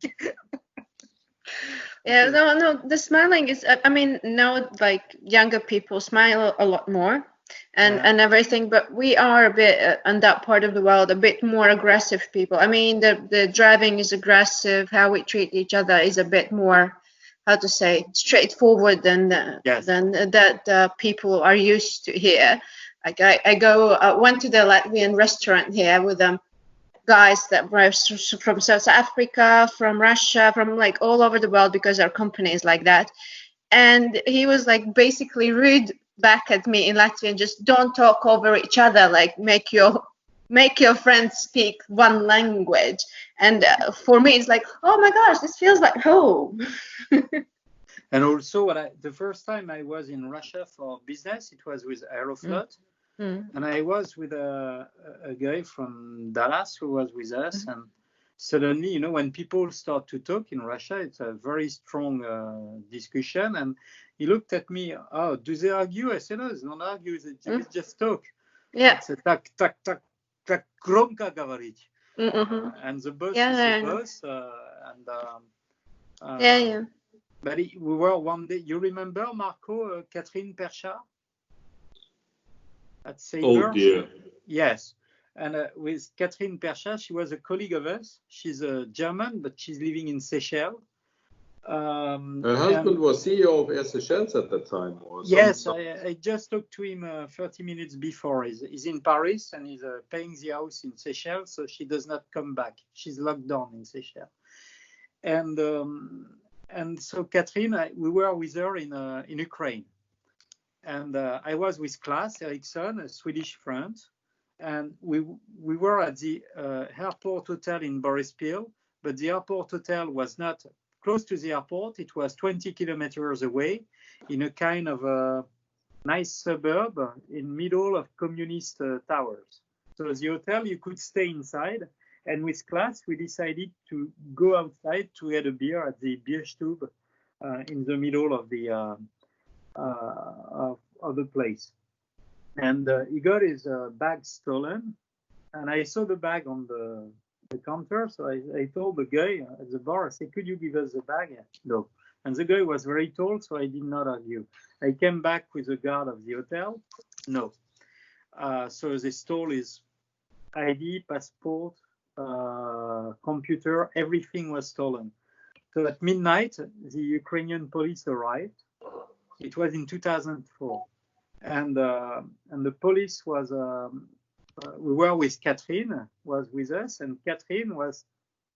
Yeah, no, the smiling is, I mean, now like younger people smile a lot more and everything, but we are a bit, on that part of the world, a bit more aggressive people. I mean, the driving is aggressive, how we treat each other is a bit more, how to say, straightforward than that people are used to here. Like I went to the Latvian restaurant here with guys that were from South Africa, from Russia, from like all over the world, because our company is like that. And he was like basically rude back at me in Latvian, just don't talk over each other, like make your friends speak one language. And for me, it's like, oh my gosh, this feels like home. And also, the first time I was in Russia for business, it was with Aeroflot. And I was with a guy from Dallas who was with us. And suddenly, when people start to talk in Russia, it's a very strong discussion. And he looked at me, oh, do they argue? I said, no, it's not argue, they just talk. Yeah. It's a tak громко говорить. And the boss is the boss. Yeah. But we were one day, you remember, Marco, Catherine Perchat? At Sabre? Oh, dear. Yes. And with Catherine Perchat, she was a colleague of us. She's a German, but she's living in Seychelles. Her husband was CEO of Air Seychelles at that time. Yes, I just talked to him 30 minutes before. He's in Paris and he's paying the house in Seychelles, so she does not come back. She's locked down in Seychelles. And so Catherine, we were with her in Ukraine. And I was with Klaas Eriksson, a Swedish friend. And we were at the airport hotel in Borispil, but the airport hotel was not close to the airport. It was 20 kilometers away in a kind of a nice suburb in middle of communist towers. So the hotel, you could stay inside. And with Klaas, we decided to go outside to have a beer at the Bierstube in the middle of the place. And he got his bag stolen. And I saw the bag on the counter. So I told the guy at the bar, I said, could you give us the bag? No. And the guy was very tall, so I did not argue. I came back with the guard of the hotel. No. So they stole his ID, passport, computer, everything was stolen. So at midnight, the Ukrainian police arrived. It was in 2004. And the police was, we were with Catherine, was with us, and Catherine was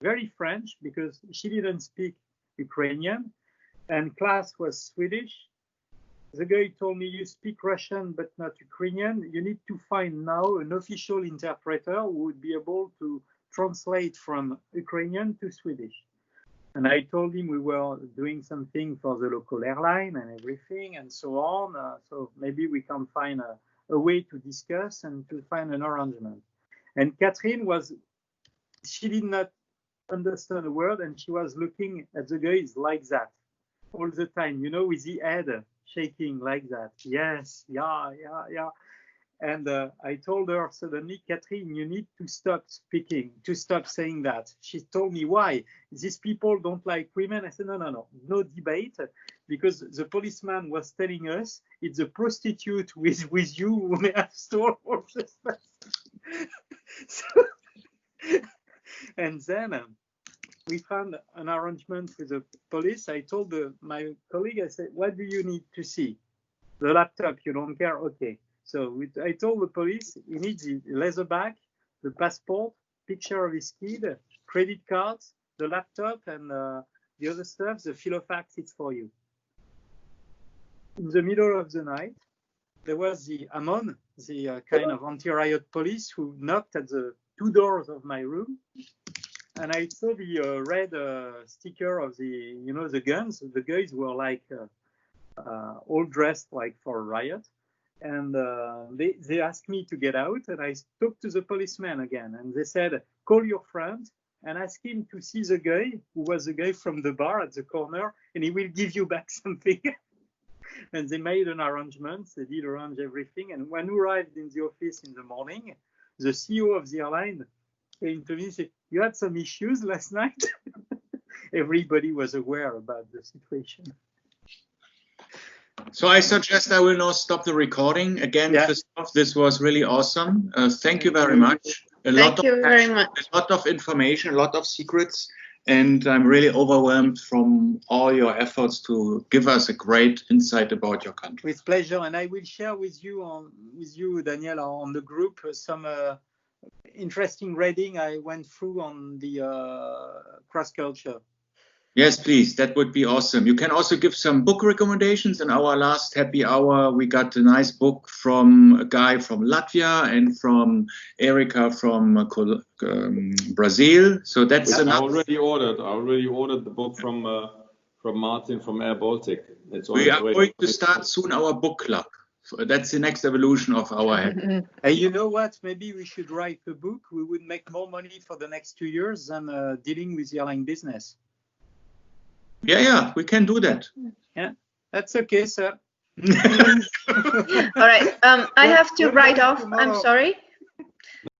very French because she didn't speak Ukrainian, and Klaas was Swedish. The guy told me, you speak Russian but not Ukrainian. You need to find now an official interpreter who would be able to translate from Ukrainian to Swedish. And I told him we were doing something for the local airline and everything and so on. So maybe we can find a way to discuss and to find an arrangement. And Catherine she did not understand a word, and she was looking at the guys like that all the time, you know, with the head shaking like that. Yes, yeah. And I told her suddenly, Catherine, you need to stop speaking, to stop saying that. She told me, why? These people don't like women. I said, no debate, because the policeman was telling us it's a prostitute with you who may have stolen all the stuff. And then we found an arrangement with the police. I told my colleague, I said, what do you need to see? The laptop, you don't care? Okay. So I told the police, he needs the leather bag, the passport, picture of his kid, credit cards, the laptop, and the other stuff, the filofax, it's for you. In the middle of the night, there was the AMON, the kind of anti-riot police, who knocked at the 2 doors of my room. And I saw the red sticker of the guns. The guys were like all dressed like for a riot. And they asked me to get out, and I talked to the policeman again, and they said, call your friend and ask him to see the guy who was the guy from the bar at the corner, and he will give you back something. And they made an arrangement. They did arrange everything. And when we arrived in the office in the morning, the CEO of the airline came to me and said, you had some issues last night? Everybody was aware about the situation. So I suggest I will now stop the recording. Again, Christoph, this was really awesome. Thank you very much. Thank you very much. A lot of information, a lot of secrets, and I'm really overwhelmed from all your efforts to give us a great insight about your country. With pleasure, and I will share with you, Daniel, on the group some interesting reading I went through on the cross culture. Yes, please. That would be awesome. You can also give some book recommendations. In our last happy hour, we got a nice book from a guy from Latvia and from Erika from Brazil. So that's I already ordered the book from Martin from Air Baltic. We are going to start soon our book club. That's the next evolution of our head. You know what? Maybe we should write a book. We would make more money for the next 2 years than dealing with the airline business. Yeah, we can do that. Yeah, that's okay, sir. All right. I have to write off. I'm sorry.